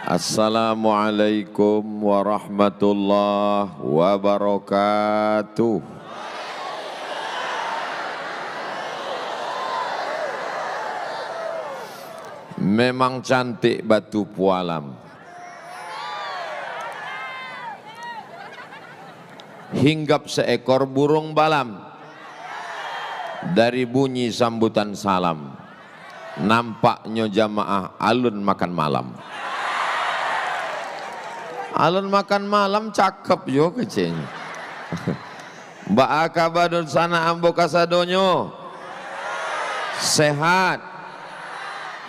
Assalamualaikum warahmatullahi wabarakatuh. Memang cantik Batu Pualam. Hinggap seekor burung balam. Dari bunyi sambutan salam, nampaknya jamaah alun makan malam. Alun makan malam cakep yo kecenya. Mbak akabadun sana ambo kasadonyo. Sehat,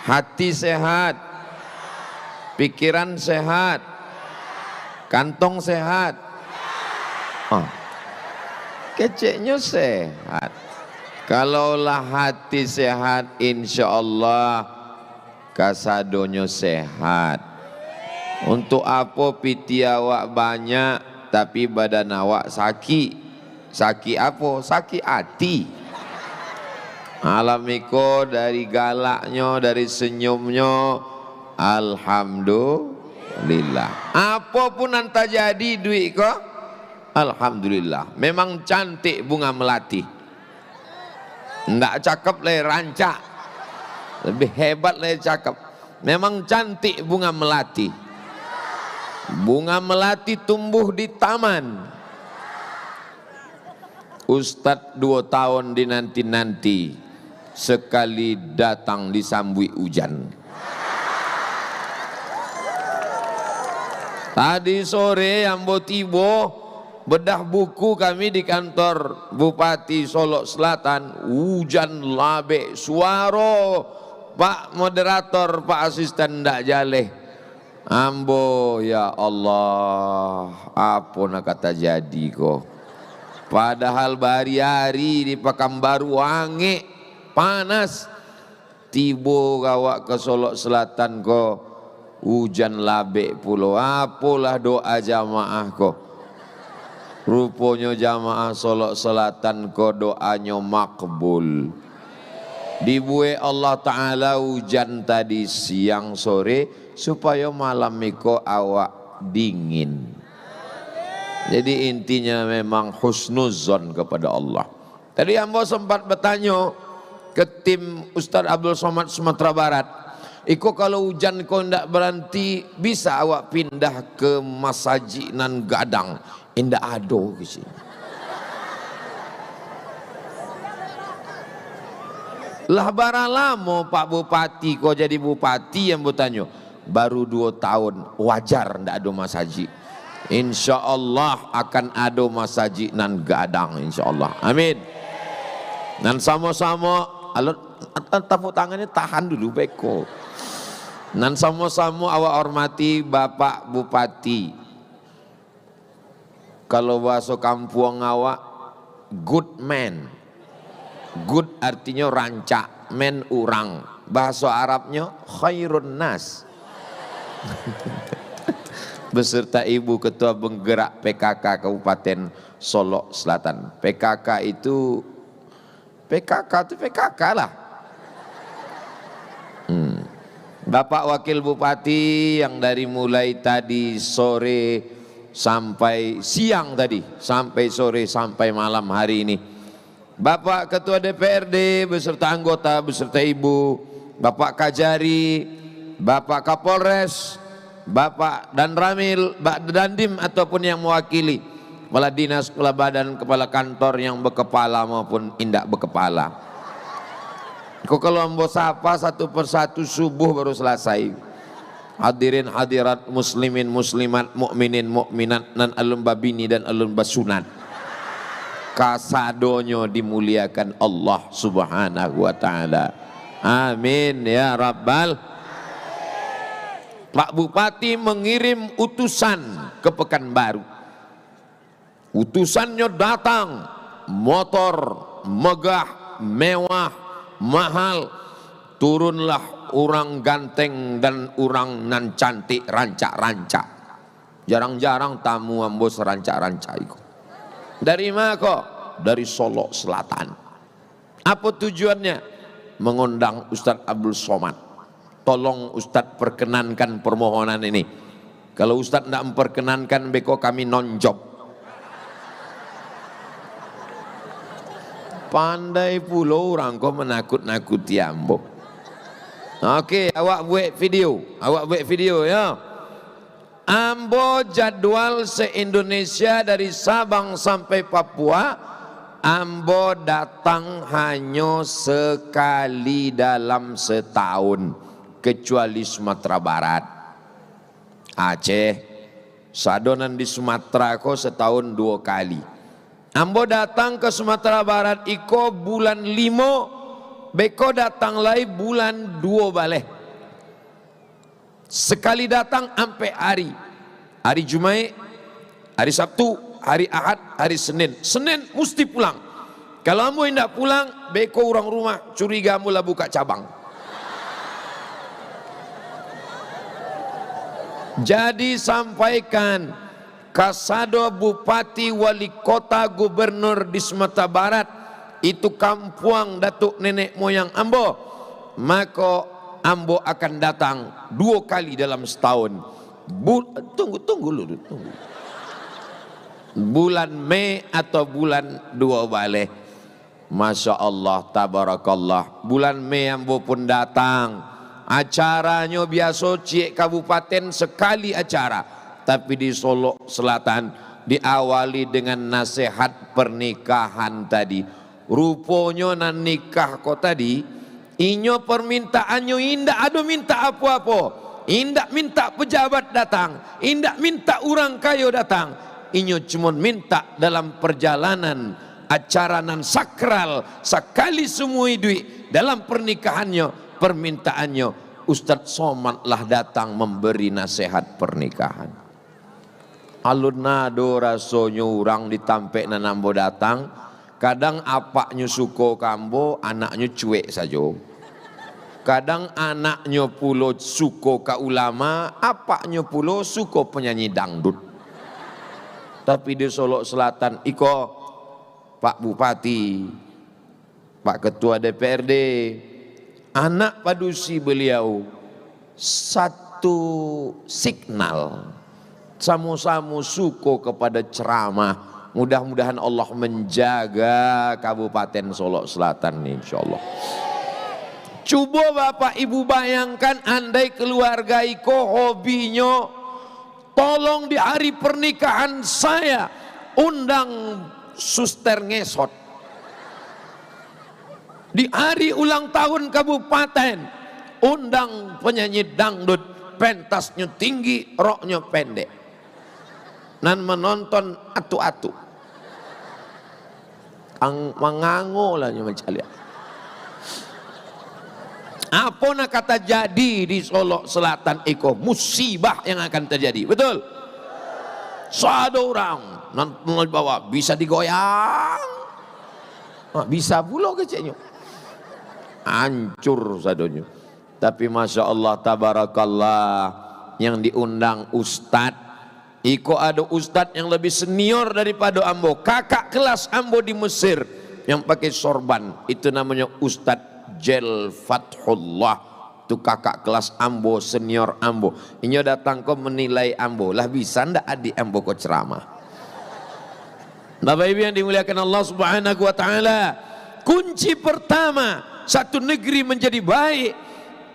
hati sehat, pikiran sehat, kantong sehat. Oh, kecenya sehat. Kalaulah hati sehat, insya Allah kasadonyo sehat. Untuk apa piti awak banyak tapi badan awak sakit? Sakit apa? Sakit hati. Alamiko dari galaknya, dari senyumnya, alhamdulillah. Apapun yang terjadi duit kok, alhamdulillah. Memang cantik bunga melati. Nggak cakep le rancak, lebih hebat le cakep. Memang cantik bunga melati. Bunga melati tumbuh di taman. Ustadz 2 tahun dinanti-nanti, sekali datang disambui hujan. Tadi sore ambo tibo bedah buku kami di kantor Bupati Solok Selatan, hujan labe, suaro Pak moderator, Pak asisten ndak jaleh. Ambo ya Allah, apa nak kata jadi kok. Padahal hari di Pekanbaru wangi panas, tibo gawak ke Solok Selatan kok hujan labe pulau. Apalah doa jamaah kok. Rupanya jamaah Solok Selatan kok doanya makbul. Dibuat Allah Ta'ala hujan tadi siang sore supaya malam miko awak dingin. Jadi intinya memang husnuzon kepada Allah. Tadi ambo sempat bertanya ke tim Ustadz Abdul Somad Sumatera Barat, iko kalau hujan kau ndak berhenti bisa awak pindah ke Masaji nan Gadang. Indah ado ke sini. Lah bara lama Pak Bupati kau jadi bupati yang bertanya. Baru 2 tahun, wajar ndak ada masaji. Insya Allah akan ada masaji nan Gadang, insya Allah. Amin. Dan sama-sama, tepuk tangannya tahan dulu beko. Dan sama-sama awak hormati Bapak Bupati. Kalau bahasa kampung awak, good man. Good artinya rancak, men urang. Bahasa Arabnya khairun nas. Beserta Ibu Ketua Penggerak PKK Kabupaten Solok Selatan. PKK itu PKK lah. Bapak Wakil Bupati yang dari mulai tadi sore sampai siang tadi, sampai sore sampai malam hari ini. Bapak Ketua DPRD beserta anggota, beserta Ibu, Bapak Kajari, Bapak Kapolres, Bapak dan Ramil, Pak Dandim ataupun yang mewakili, kepala dinas, kepala badan, kepala kantor yang berkepala maupun indak berkepala. Kok kalau ambo sapa satu persatu subuh baru selesai. Hadirin hadirat muslimin muslimat, mukminin mukminat, nan alun babini dan alun basunat. Kasadonyo dimuliakan Allah Subhanahu wa taala. Amin ya rabbal. Pak Bupati mengirim utusan ke Pekanbaru. Utusannya datang, motor megah, mewah, mahal. Turunlah orang ganteng dan orang nan cantik rancak-rancak. Jarang-jarang tamu ambo serancak-rancak itu. Dari mana kok? Dari Solok Selatan. Apa tujuannya? Mengundang Ustadz Abdul Somad. tolong Ustadz perkenankan permohonan ini. Kalau Ustadz tidak memperkenankan, beko kami non-job. Pandai pula orang kau menakut-nakuti ambo. Oke, awak buat video ya. Ambo jadwal se-Indonesia dari Sabang sampai Papua, ambo datang hanya sekali dalam setahun, kecuali Sumatera Barat, Aceh, sadonan di Sumatera ko setahun 2 kali. Ambo datang ke Sumatera Barat iko bulan 5, beko datang lagi bulan 2 balik. Sekali datang sampai hari Jumat, hari Sabtu, hari Ahad, hari Senin. Senin mesti pulang. Kalau ambo tidak pulang, beko orang rumah curiga mula buka cabang. Jadi sampaikan kasado bupati, wali kota, gubernur di Sumatera Barat, itu kampung datuk nenek moyang ambo, maka ambo akan datang 2 kali dalam setahun. Tunggu. Bulan Mei atau bulan 2 balik. Masya Allah, tabarakallah. Bulan Mei ambo pun datang. Acaranya biasa Ciek Kabupaten sekali acara, tapi di Solo Selatan diawali dengan nasihat pernikahan tadi. Rupanya nan nikah kok tadi, inyo permintaannya indak ada minta apa-apa, indak minta pejabat datang, indak minta orang kaya datang, inyo cuma minta dalam perjalanan acara nan sakral sekali semua duit dalam pernikahannya, permintaannya Ustadz Somad lah datang memberi nasihat pernikahan. Alun nado rasonyo orang ditampek nanambo datang, kadang apaknya suko kambo, anaknya cuek saja. Kadang anaknya pulo suko ka ulama, apaknya pulo suko penyanyi dangdut. Tapi di Solo Selatan iko Pak Bupati, Pak Ketua DPRD, anak padusi beliau satu signal, sama-sama suko kepada ceramah. Mudah-mudahan Allah menjaga Kabupaten Solo Selatan ini, insyaallah. Coba Bapak Ibu bayangkan, andai keluarga iko hobinya tolong di hari pernikahan saya undang suster ngesot, di hari ulang tahun kabupaten undang penyanyi dangdut, pentasnya tinggi, roknya pendek, dan menonton atu-atu mengango lah mencari. Apa nak kata jadi di Solo Selatan iko musibah yang akan terjadi, betul? Ada orang nanti bawa bisa digoyang, bisa pula kecilnya, hancur sadonya. Tapi masya Allah tabarakallah, yang diundang ustadz, iko ada ustadz yang lebih senior daripada ambo, kakak kelas ambo di Mesir yang pakai sorban, itu namanya Ustadz Jel Fathullah, itu kakak kelas ambo, senior ambo. Inyo datang kau menilai ambo, lah bisa ndak adik ambo kau ceramah. Bapak Ibu yang dimuliakan Allah Subhanahu wa taala, kunci pertama satu negeri menjadi baik,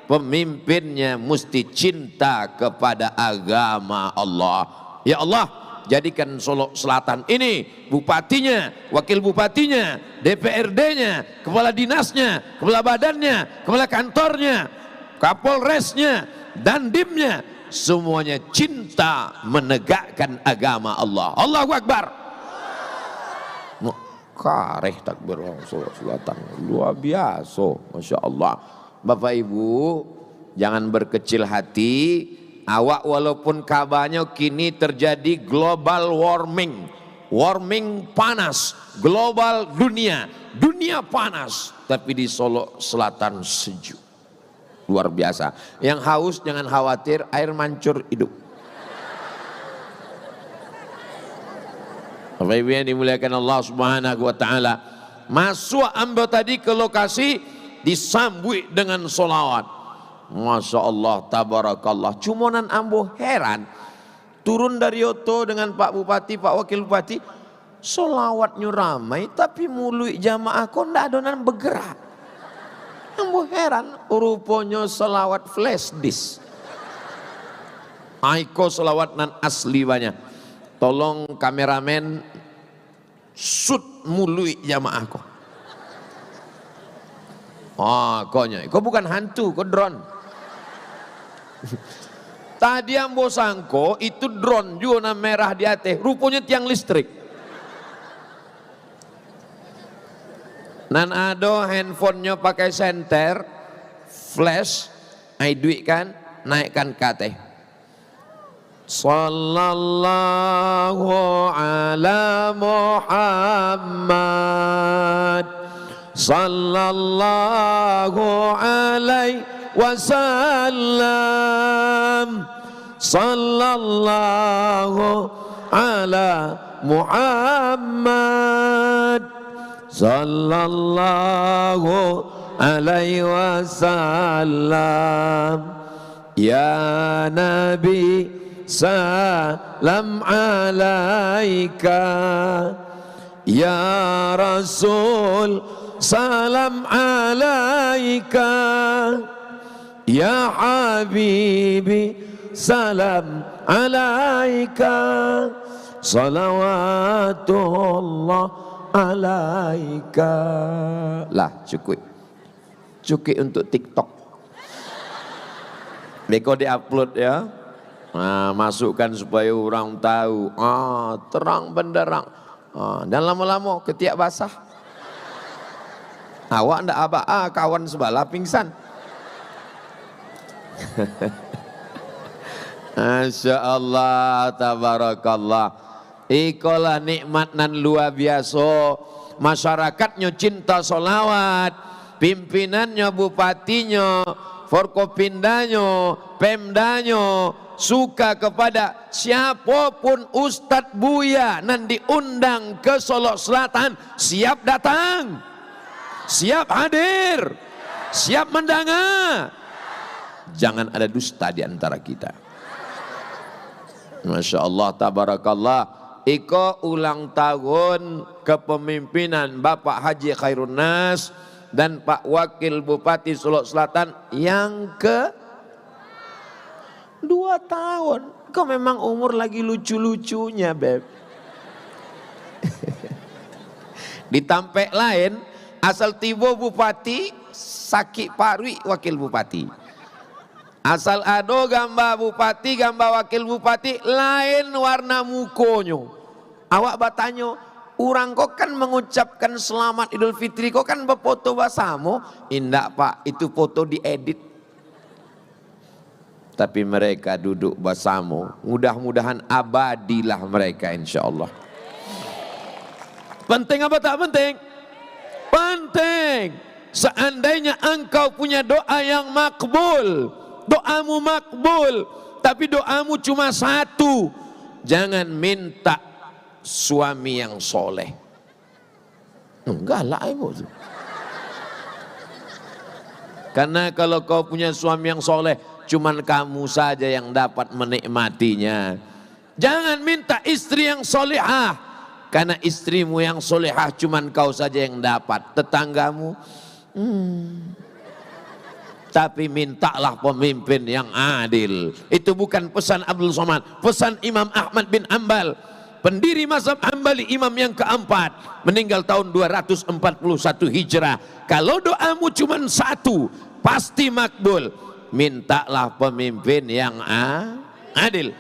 pemimpinnya mesti cinta kepada agama Allah. Ya Allah, jadikan Solo Selatan ini bupatinya, wakil bupatinya, DPRD-nya, kepala dinasnya, kepala badannya, kepala kantornya, kapolresnya, dandimnya, semuanya cinta menegakkan agama Allah. Allahu Akbar. Kareh takbir Solo Selatan luar biasa, masya Allah. Bapak Ibu jangan berkecil hati. Awak walaupun kabarnya kini terjadi global warming, panas, global dunia panas, tapi di Solo Selatan sejuk, luar biasa. Yang haus jangan khawatir, air mancur hidup. Bapak Ibu yang dimuliakan Allah Subhanahu wa taala, masuk ambo tadi ke lokasi disambut dengan solawat. Masya Allah, tabarakallah. Cumonan ambo heran, turun dari Yoto dengan Pak Bupati, Pak Wakil Bupati, solawatnya ramai tapi mului jamaah kok ndak adonan bergerak. Ambo heran, rupanya solawat flash disk. Aiko solawat nan asli banyak. Tolong kameramen shoot mului jamaah kok. Koknya, kok bukan hantu, kok drone. Tadi ambo sangko itu drone juga na merah di atas, rupanya tiang listrik. Nan ada handphonenya pakai senter, flash, ai duit kan, naikkan ke atas. Sallallahu ala Muhammad, sallallahu alaihi wasallam, sallallahu ala Muhammad, sallallahu alaihi wasallam. Ya Nabi salam alaika, ya Rasul salam alaika, ya Habibi salam alaika, salawatullah alaika. Lah cukup untuk TikTok. Beko diupload ya. Nah, masukkan supaya orang tahu. Terang benderang. Dan lama-lama ketiak basah. Awak ndak abah kawan sebelah pingsan. Masya Allah, tabarakallah. Ikolah nikmat nan luar biasa. Masyarakatnya cinta solawat, pimpinannya, bupatinya, forkopindanya, pemdanya suka kepada siapapun Ustadz Buya nan diundang ke Solok Selatan, siap datang, siap hadir, siap mendengar. Jangan ada dusta di antara kita. Masya Allah, tabarakallah. Iko ulang tahun kepemimpinan Bapak Haji Khairun Nas dan Pak Wakil Bupati Solok Selatan yang ke 2 tahun. Kok memang umur lagi lucu-lucunya, Beb. Di tampek lain, asal tiba Bupati, sakit parwi Wakil Bupati. Asal ado gambar Bupati, gambar Wakil Bupati, lain warna mukonyo. Awak bertanya, orang kok kan mengucapkan selamat Idul Fitri, kok kan berfoto bersama? Indak Pak, itu foto diedit. Tapi mereka duduk bersama, mudah-mudahan abadilah mereka insya Allah. Penting apa tak penting? Penting. Seandainya engkau punya doa yang makbul, doamu makbul, tapi doamu cuma satu, jangan minta suami yang soleh. Enggak lah ibu. Karena kalau kau punya suami yang soleh, cuman kamu saja yang dapat menikmatinya. Jangan minta istri yang solehah, karena istrimu yang solehah cuman kau saja yang dapat. Tetanggamu tapi mintalah pemimpin yang adil. Itu bukan pesan Abdul Somad, pesan Imam Ahmad bin Ambal, pendiri mazhab Hambali, imam yang keempat, meninggal tahun 241 Hijrah. Kalau doamu cuma satu, pasti makbul. Mintalah pemimpin yang adil.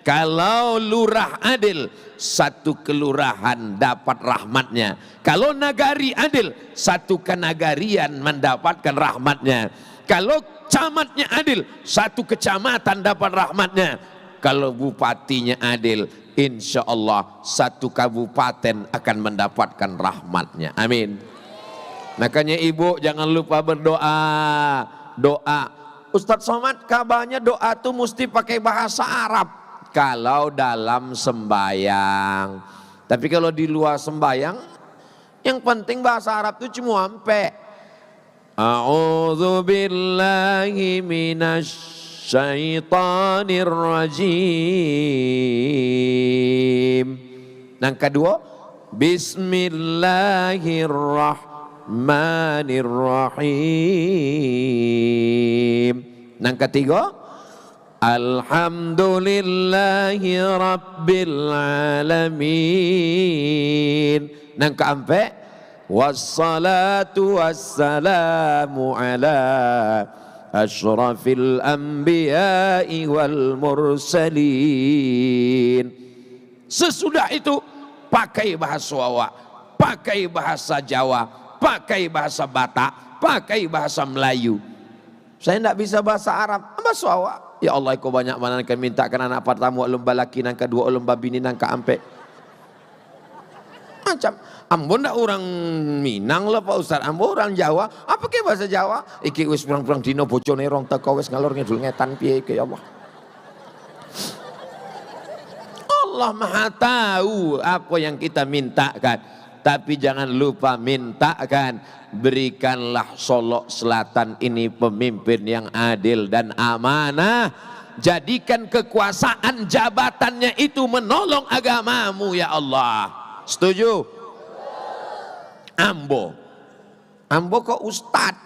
Kalau lurah adil, satu kelurahan dapat rahmatnya. Kalau nagari adil, satu kenagarian mendapatkan rahmatnya. Kalau camatnya adil, satu kecamatan dapat rahmatnya. Kalau bupatinya adil, insya Allah satu kabupaten akan mendapatkan rahmatnya. Amin. Makanya ibu jangan lupa berdoa. Doa. Ustadz Somad, kabarnya doa tuh mesti pakai bahasa Arab kalau dalam sembayang. Tapi kalau di luar sembayang, yang penting bahasa Arab tuh cuma ampe. A'udzu billahi minasy syaitanir rajim. Yang kedua, bismillahirrahmanirrahim. Yang ketiga, alhamdulillahi rabbil alamin. Yang keempat, wassalatu wassalamu ala asyrafil anbiya'i wal mursalin. Sesudah itu pakai bahasa Wawa, pakai bahasa Jawa, pakai bahasa Batak, pakai bahasa Melayu. Saya tidak bisa bahasa Arab, bahasa Wawa. Ya Allah, kau banyak mana kan mintakan anak pertama lomba laki, nang kedua lomba bini, nang keempat macam ambo ndak orang Minang lah Pak Ustaz, ambo orang Jawa. Apa ke bahasa Jawa? Iki wis pirang-pirang dino bojone rong teko wis ngalor ngidul ngetan piye ke ya Allah. Allah Maha tahu apa yang kita mintakan. Tapi jangan lupa mintakan, berikanlah Solok Selatan ini pemimpin yang adil dan amanah. Jadikan kekuasaan jabatannya itu menolong agamamu ya Allah. Setuju? Ambo kok Ustad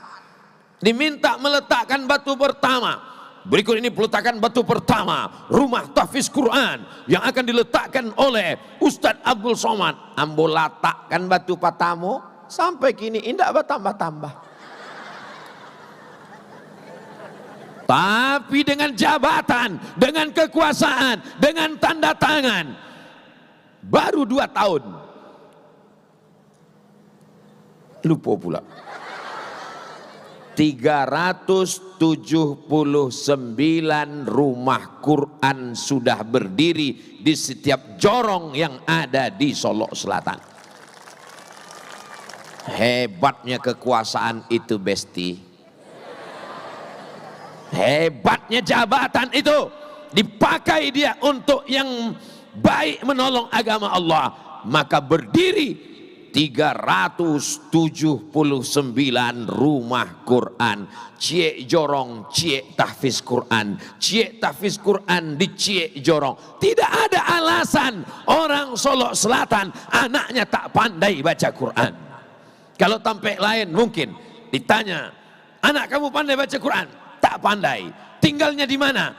diminta meletakkan batu pertama. Berikut ini peletakan batu pertama rumah tahfiz Quran yang akan diletakkan oleh Ustadz Abdul Somad. Ambo letakkan batu pertama sampai kini indah bertambah-tambah. Tapi dengan jabatan, dengan kekuasaan, dengan tanda tangan, baru 2 tahun. Lupa pula. 379 rumah Quran sudah berdiri di setiap jorong yang ada di Solok Selatan. Hebatnya kekuasaan itu, Besti. Hebatnya jabatan itu dipakai dia untuk yang baik, menolong agama Allah. Maka berdiri 379 rumah Quran, Ciek Jorong, Ciek Tahfiz Quran, Ciek Tahfiz Quran di Ciek Jorong. Tidak ada alasan orang Solok Selatan anaknya tak pandai baca Quran. Kalau tampek lain mungkin ditanya, anak kamu pandai baca Quran? Tak pandai. Tinggalnya di mana?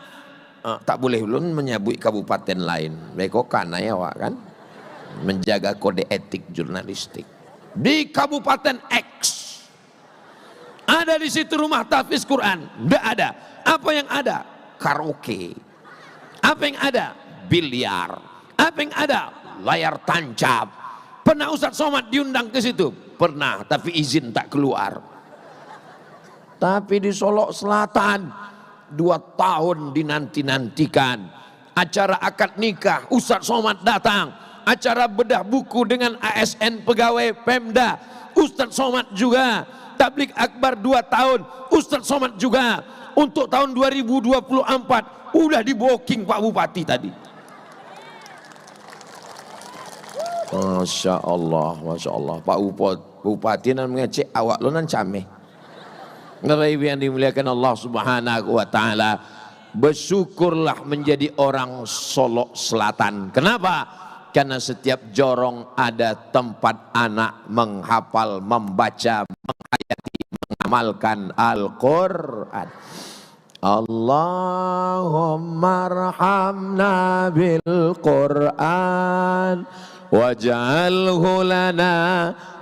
Tak boleh ulun menyebut kabupaten lain. Beko kana ya wak kan? Menjaga kode etik jurnalistik. Di Kabupaten X ada di situ rumah tahfiz Quran. Tidak ada. Apa yang ada? Karaoke. Apa yang ada? Biliar. Apa yang ada? Layar tancap. Pernah Ustadz Somad diundang ke situ? Pernah, tapi izin tak keluar. Tapi di Solok Selatan 2 tahun dinanti-nantikan. Acara akad nikah Ustadz Somad datang. Acara bedah buku dengan ASN pegawai Pemda Ustadz Somad juga. Tablik Akbar 2 tahun Ustadz Somad juga. Untuk tahun 2024 udah di booking Pak Bupati tadi. Masya Allah, Masya Allah. Pak Bupati nan mengecek awak lo nan cameh. Bapak Ibu yang dimuliakan Allah Subhanahu wa Ta'ala, bersyukurlah menjadi orang Solok Selatan. Kenapa? Karena setiap jorong ada tempat anak menghafal, membaca, menghayati, mengamalkan Al-Quran. Allahumma arhamna bil Quran waj'alhu lana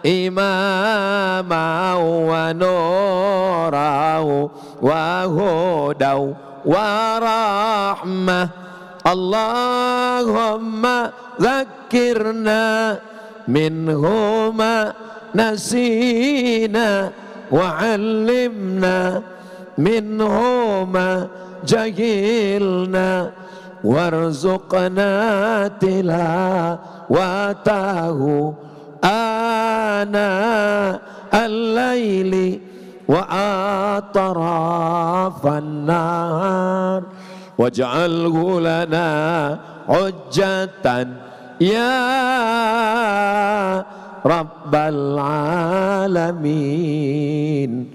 imama wa nurahu wa hudaw wa rahmah. Allahumma zakirna minhuma nasina wa alimna minhuma jahilna warzuqna tilawatahu ana al-laili wa atrafan nahar waj'alhu lana hujjatan ya rabbal alamin.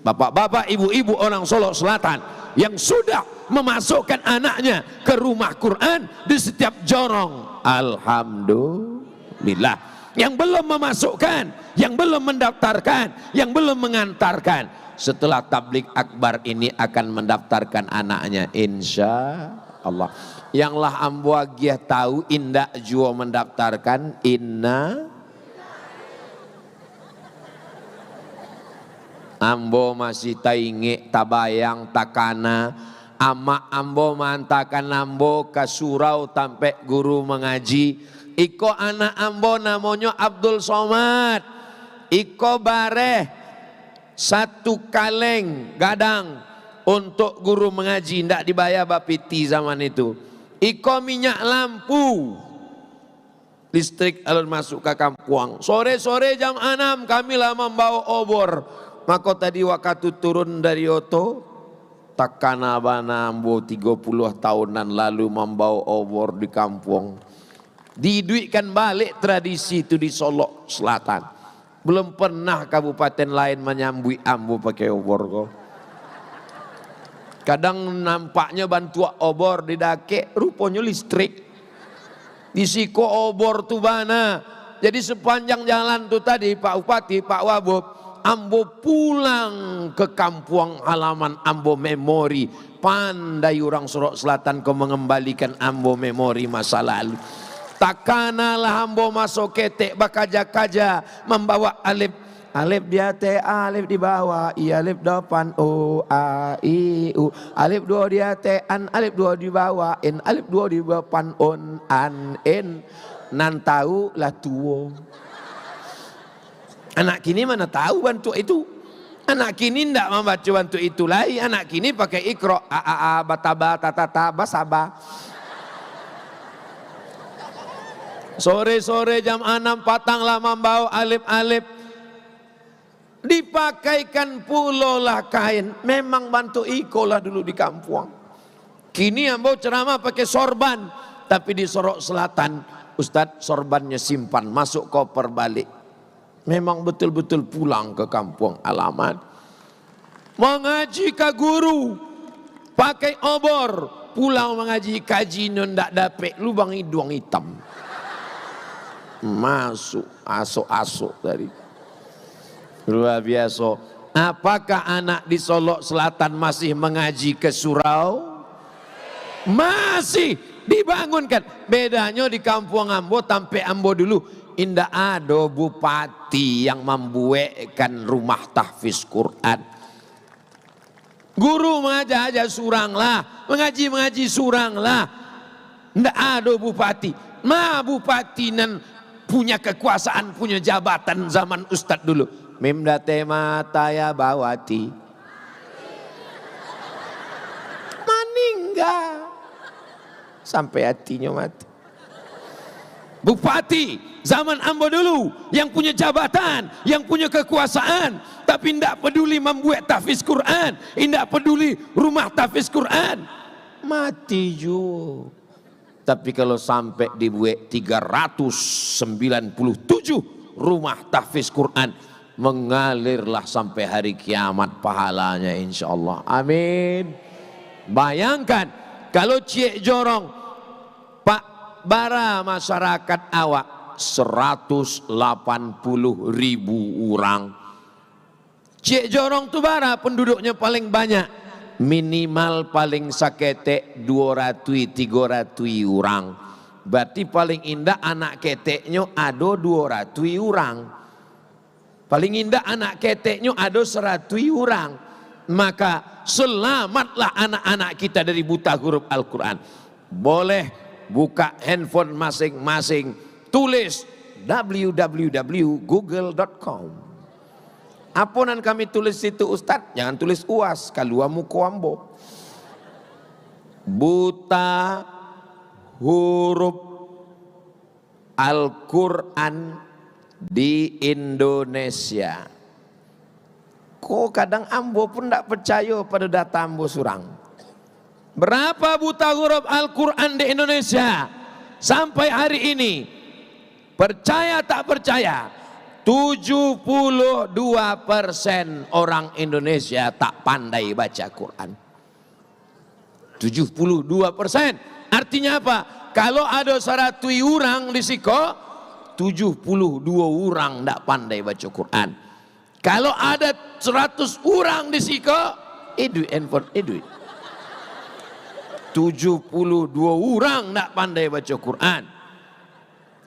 Bapak-bapak, ibu-ibu orang Solo Selatan yang sudah memasukkan anaknya ke rumah Quran di setiap jorong, alhamdulillah. Yang belum memasukkan, yang belum mendaftarkan, yang belum mengantarkan, setelah tablik akbar ini akan mendaftarkan anaknya insya Allah. Yang lah ambo agiah tahu indak jua mendaftarkan inna ambo masih tainge tabayang takana ama ambo mantakan ambo ke surau sampai guru mengaji. Iko anak ambo namanya Abdul Somad. Iko bareh satu kaleng gadang untuk guru mengaji, ndak dibayar bapiti zaman itu. Iko minyak lampu listrik alun masuk ke kampung. Sore-sore jam 6 kami lah membawa obor. Maka tadi waktu turun dari oto takana bana ambo 30 tahunan lalu membawa obor di kampung. Diduitkan balik tradisi itu di Solo Selatan. Belum pernah kabupaten lain menyambui ambo pakai obor kok. Kadang nampaknya bantu obor di dake, rupanya listrik. Di siko obor tu bana. Jadi sepanjang jalan tu tadi Pak Bupati, Pak Wabub, ambo pulang ke kampung halaman ambo memori. Pandai orang Solo Selatan kau mengembalikan ambo memori masa lalu. Takanalah ambo masuk ketek bakaja-kaja membawa alif. Alif di atas, alif di bawah, i alif depan, o, a, i, u. Alif dua di atas, an, alif dua di bawah, in, alif dua di depan, on, an, in. Nan tahu lah tuo. Anak kini mana tahu bantu itu. Anak kini tidak membaca bantu itu lagi. Anak kini pakai ikro, a, a, bataba, tatata, basaba. Sore-sore jam 6 patang lah membawa alif-alif. Dipakaikan pulau lah kain. Memang bantu iko lah dulu di kampung. Kini ambo ceramah pakai sorban. Tapi di Sorok Selatan, Ustadz sorbannya simpan, masuk koper balik. Memang betul-betul pulang ke kampung alamat. Mengaji ke guru, pakai obor. Pulang mengaji kaji ndak dapet lubang hidung hitam. Masuk asok-asok dari luar biasa. Apakah anak di Solo Selatan masih mengaji ke surau? Masih dibangunkan. Bedanya di kampung ambo sampai ambo dulu indah ada bupati yang membuatkan rumah tahfiz Quran. Guru mengajar aja surang lah, mengaji surang lah. Ndak ada bupati. Bupati nan punya kekuasaan, punya jabatan zaman Ustadz dulu. Mimda tema taya bawati meninggal sampai hatinya mati. Bupati zaman ambo dulu yang punya jabatan, yang punya kekuasaan, tapi tidak peduli membuat tahfiz Quran, tidak peduli rumah tahfiz Quran, mati juga. Tapi kalau sampai dibuat 397 rumah tahfiz Quran, mengalirlah sampai hari kiamat pahalanya insya Allah. Amin. Bayangkan kalau Ciek Jorong Pak bara masyarakat awak 180.000 orang. Ciek Jorong tu bara penduduknya paling banyak, minimal paling sakete 200-300 orang. Berarti paling indah anak keteknya ada 200 orang. Paling indah anak keteknya ada 100 orang. Maka selamatlah anak-anak kita dari buta huruf Al-Quran. Boleh buka handphone masing-masing, tulis www.google.com. Apa yang kami tulis itu Ustadz? Jangan tulis UAS, kaluamu koambo. Buta huruf Al-Quran di Indonesia. Kok kadang ambo pun tidak percaya pada data ambo surang. Berapa buta huruf Al-Quran di Indonesia sampai hari ini? Percaya tak percaya, 72% orang Indonesia tak pandai baca Quran. 72%. Artinya apa? Kalau ada 100 orang di siko, 72 orang tak pandai baca Quran. Kalau ada 100 orang di siko, handphone 72 orang tak pandai baca Quran.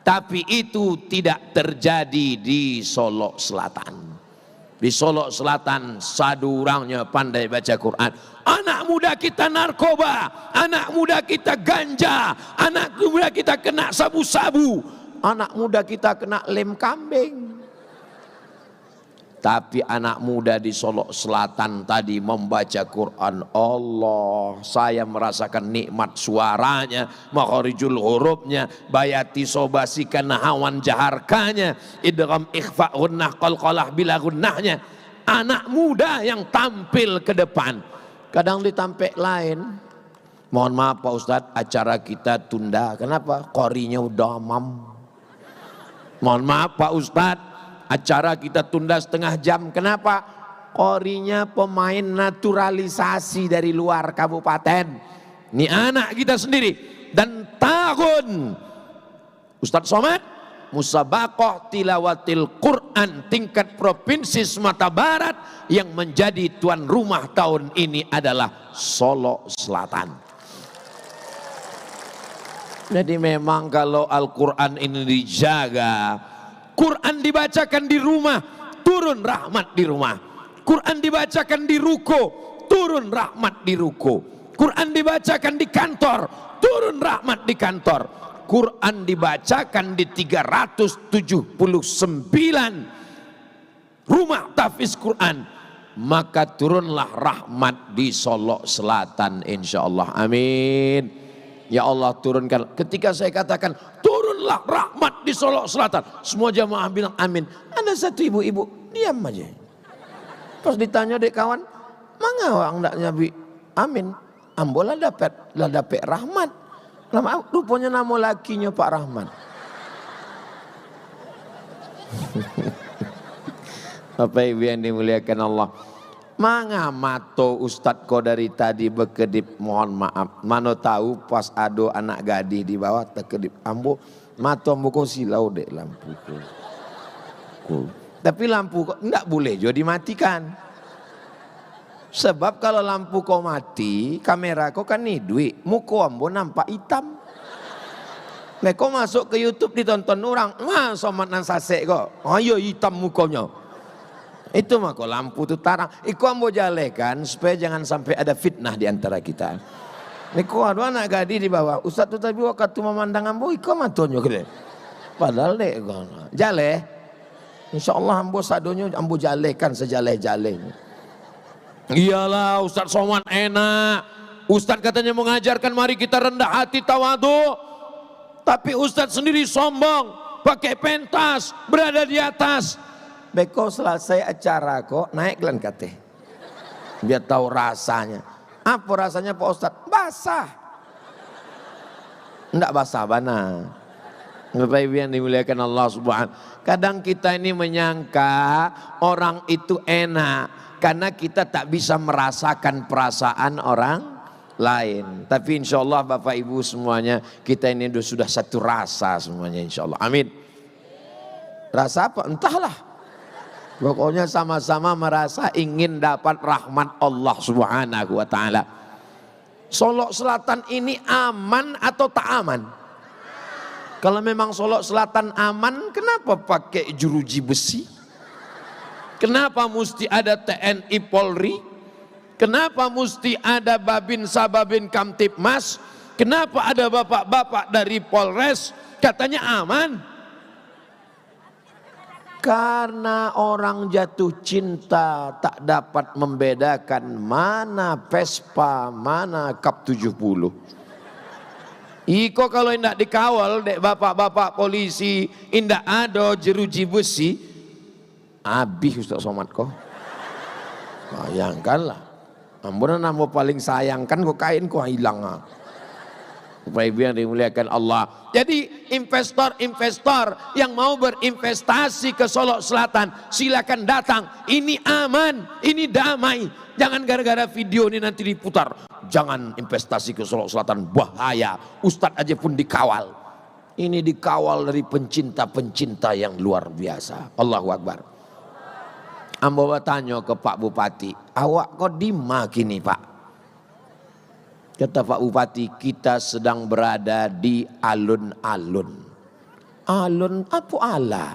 Tapi itu tidak terjadi di Solok Selatan. Di Solok Selatan satu orangnya pandai baca Quran. Anak muda kita narkoba, anak muda kita ganja, anak muda kita kena sabu-sabu, anak muda kita kena lem kambing. Tapi anak muda di Solok Selatan tadi membaca Quran, Allah, saya merasakan nikmat suaranya, makharijul hurufnya, bayati sobasikan hawan jaharkanya, idgham ikhfa gunnah qalqalah bila gunnahnya. Anak muda yang tampil ke depan. Kadang ditampil lain. Mohon maaf Pak Ustadz, acara kita tunda. Kenapa? Qorinya udah mam. Mohon maaf Pak Ustadz, acara kita tunda setengah jam. Kenapa? Qorinya pemain naturalisasi dari luar kabupaten. Ini anak kita sendiri. Dan tahun Ustadz Somad, Musabaqah Tilawatil Quran tingkat provinsi Sumatera Barat, yang menjadi tuan rumah tahun ini adalah Solok Selatan. Jadi memang kalau Al-Quran ini dijaga, Quran dibacakan di rumah, turun rahmat di rumah. Quran dibacakan di ruko, turun rahmat di ruko. Quran dibacakan di kantor, turun rahmat di kantor. Quran dibacakan di 379 rumah tahfiz Quran, maka turunlah rahmat di Solok Selatan insyaallah. Amin. Ya Allah turunkan. Ketika saya katakan turunlah rahmat di Solok Selatan, semua jamaah bilang amin. Ada satu ibu-ibu diam aja. Pas ditanya dek kawan, mangga orang ndak nyabi amin. Ambo lah dapat rahmat. Rupanya nama lakinya Pak Rahman. Bapak Ibu yang dimuliakan Allah, manga mato Ustadz kau dari tadi berkedip, mohon maaf. Mano tahu pas ado anak gadis di bawah terkedip. Ambo mato ambo kau silau dek lampu. Tapi lampu kok enggak boleh juga dimatikan. Sebab kalau lampu kau mati, kamera kau kan nih duit, muka ambo nampak hitam. Kau masuk ke YouTube ditonton orang, wah somat nan sasek kok, ayo hitam mukanya. Itu mah kok lampu itu tarang. Iku ambo jalekan supaya jangan sampai ada fitnah di antara kita. Iku ada anak gadis di bawah, Ustaz tu tadi waktu memandang ambo, iku matonyo gede. Padahal dek jale, insyaallah ambo sadonyo ambo jalekan sejaleh-jalehnya. Iyalah Ustaz Somad enak. Ustaz katanya mengajarkan mari kita rendah hati tawadu. Tapi Ustaz sendiri sombong, pakai pentas, berada di atas. Beko selesai acara kok naik lan kate. Biar tahu rasanya. Apa rasanya Pak Ustaz? Basah. Enggak basah bana. Bapak Ibu yang dimuliakan Allah Subhanahu. Kadang kita ini menyangka orang itu enak karena kita tak bisa merasakan perasaan orang lain. Tapi insya Allah Bapak Ibu semuanya, kita ini sudah satu rasa semuanya insya Allah. Amin. Rasa apa? Entahlah. Pokoknya sama-sama merasa ingin dapat rahmat Allah Subhanahu wa ta'ala. Solok Selatan ini aman atau tak aman? Kalau memang Solok Selatan aman, kenapa pakai jeruji besi? Kenapa mesti ada TNI Polri? Kenapa mesti ada Babin Sababin Kamtipmas? Kenapa ada bapak-bapak dari Polres? Katanya aman. Karena orang jatuh cinta tak dapat membedakan mana Vespa, mana Kap 70. Iko kalau indak dikawal dek bapak-bapak polisi, indak ada jeruji besi, habis Ustaz Somad kok. Bayangkanlah. Ampun namo paling sayangkan kok kain kok hilang. Bapak Ibu yang dimuliakan Allah. Jadi investor-investor yang mau berinvestasi ke Solok Selatan, silakan datang. Ini aman, ini damai. Jangan gara-gara video ini nanti diputar. Jangan investasi ke Solok Selatan, bahaya. Ustadz aja pun dikawal. Ini dikawal dari pencinta-pencinta yang luar biasa. Allahu Akbar. Ambo tanya ke Pak Bupati, awak kok dima kini Pak? Kata Pak Bupati, kita sedang berada di alun-alun. Alun apa ala?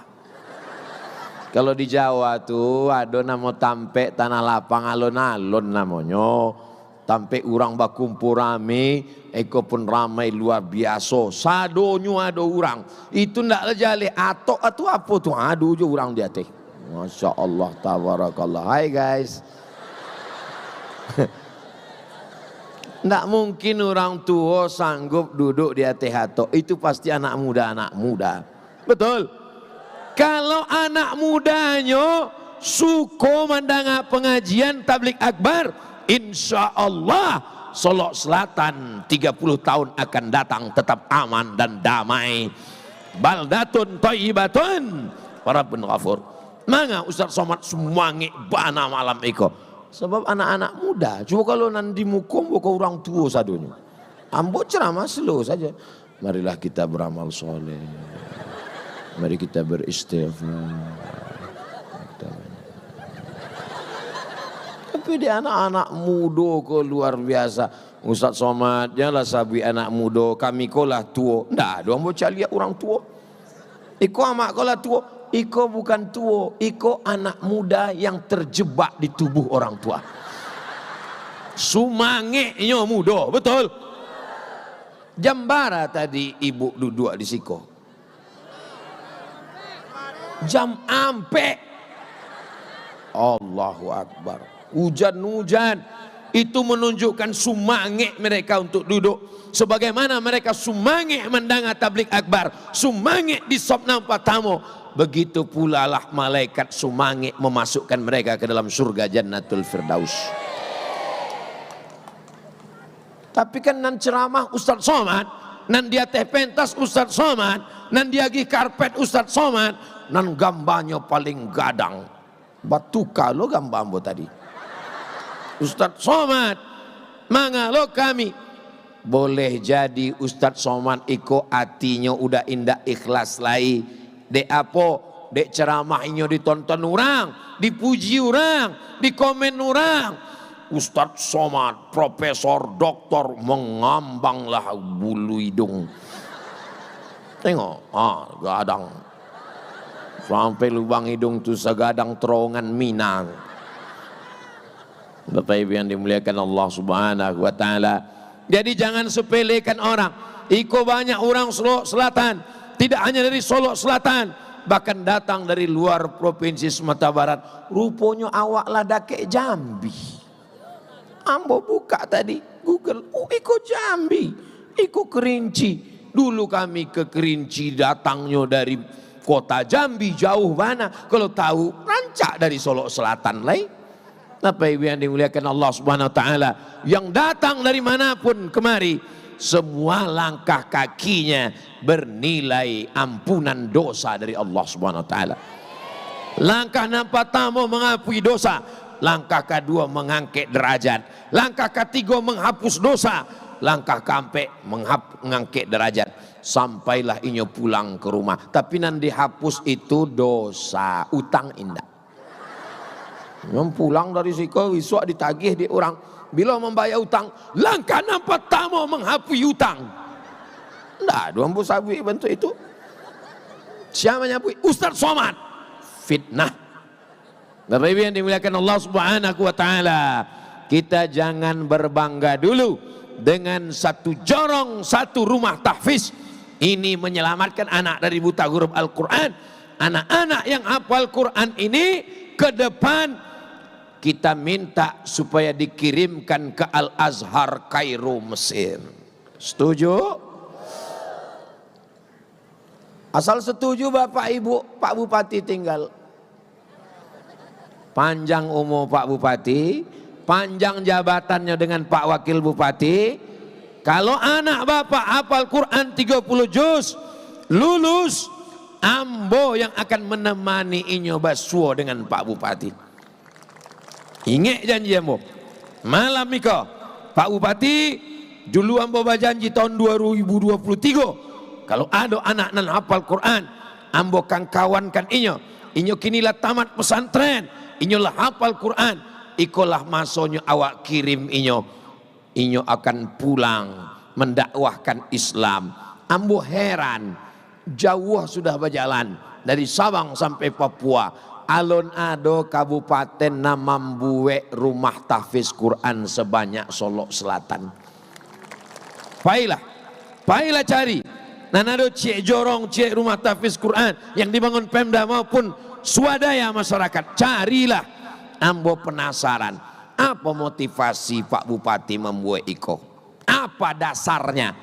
Kalau di Jawa tuh ada nama tampe tanah lapang alun-alun namanya. Tampe orang bakumpul rame, eko pun ramai luar biasa. Sadonyo ada orang. Itu ndak lejale atau apa tuh? Aduh je orang dia teh. Masya Allah, tabarakallah. Hai guys. Nggak mungkin orang tua sanggup duduk di atas hato. Itu pasti anak muda. Betul? Kalau anak mudanya suko mendengar pengajian tablik akbar, insya Allah Solok Selatan 30 tahun akan datang tetap aman dan damai. Baldatun thayyibatun Rabbun ghafur. Manga Ustaz Somad semangat bana malam iko. Sebab anak-anak muda. Cuma kalau nanti mukum bukan orang tua sadunya. Ambo ceramah slow saja. Marilah kita beramal soleh. Mari kita beristighfar. Tapi di anak-anak muda kok luar biasa. Ustaz Somad, janganlah sabi anak muda. Kami kolah tua. Nggak ada ambo cari orang tua. Iko amak kolah tua. Iko bukan tua, iko anak muda yang terjebak di tubuh orang tua. Sumangenya muda, betul? Jambara tadi ibu duduk di siko. Jam ampe. Allahu Akbar. Hujan-hujan. Itu menunjukkan sumangnya mereka untuk duduk. Sebagaimana mereka sumangnya mendengar tablik akbar. Sumangnya di sop nampak tamu. Begitu pula lah malaikat sumangi memasukkan mereka ke dalam surga Jannatul Firdaus. Tapi kan nan ceramah Ustaz Somad, nan dia teh pentas Ustaz Somad, nan dia gi karpet Ustaz Somad, nan gambarnya paling gadang. Batu kalau gambar ambo tadi. Ustaz Somad, mangalo kami. Boleh jadi Ustaz Somad iko hatinya udah indah ikhlas lai. Dek apa? Dek ceramahnya ditonton orang, dipuji orang, dikomen orang. Ustadz Somad, profesor, doktor, mengambanglah bulu hidung. Tengok, gadang. Sampai lubang hidung itu segadang terowongan Minang. Bapak Ibu yang dimuliakan Allah Subhanahu wa Ta'ala. Jadi jangan sepelekan orang. Iko banyak orang Selatan. Tidak hanya dari Solok Selatan, bahkan datang dari luar provinsi Sumatera Barat. Rupanya awak ladake Jambi. Ambo buka tadi Google, iko Jambi, iko Kerinci. Dulu kami ke Kerinci datangnya dari kota Jambi, jauh mana. Kalau tahu rancak dari Solok Selatan lain. Bapak Ibu yang dimuliakan Allah Subhanahu wa Ta'ala, yang datang dari manapun kemari, semua langkah kakinya bernilai ampunan dosa dari Allah Subhanahu wa Ta'ala. Langkah nampak tamu mengakui dosa, langkah kedua mengangkat derajat, langkah ketiga menghapus dosa, langkah keempat mengangkat derajat. Sampailah inyo pulang ke rumah. Tapi nanti dihapus itu dosa, utang indah. Yang pulang dari situ besok ditagih di orang. Bila membayar utang, langkah nampak tamu menghapus utang. Nggak, dua ambu sabi bentuk itu. Siapa nyapui? Ustaz Somad. Fitnah. Bapak Ibu yang dimuliakan Allah Subhanahu wa Ta'ala, kita jangan berbangga dulu dengan satu jorong, satu rumah tahfiz. Ini menyelamatkan anak dari buta huruf Al-Quran. Anak-anak yang hafal Quran ini ke depan kita minta supaya dikirimkan ke Al-Azhar Kairo Mesir. Setuju? Asal setuju Bapak Ibu, Pak Bupati tinggal. Panjang umur Pak Bupati, panjang jabatannya dengan Pak Wakil Bupati, kalau anak bapak hafal Quran 30 juz lulus, ambo yang akan menemani inyo basuo dengan Pak Bupati. Ingat janji ambo. Malam niko Pak Bupati dulu ambo berjanji tahun 2023 kalau ada anak nan hafal Quran ambo kan kawankan inyo kinilah tamat pesantren, inyo lah hafal Quran, ikolah masonyo awak kirim inyo akan pulang mendakwahkan Islam. Ambo heran, jauh sudah berjalan dari Sabang sampai Papua, alon ado kabupaten namambuwe rumah tahfiz Quran sebanyak Solok Selatan. Pailah cari. Nanado cek jorong, cek rumah tahfiz Quran yang dibangun Pemda maupun swadaya masyarakat. Carilah. Ambo penasaran, apa motivasi Pak Bupati membuat iko? Apa dasarnya?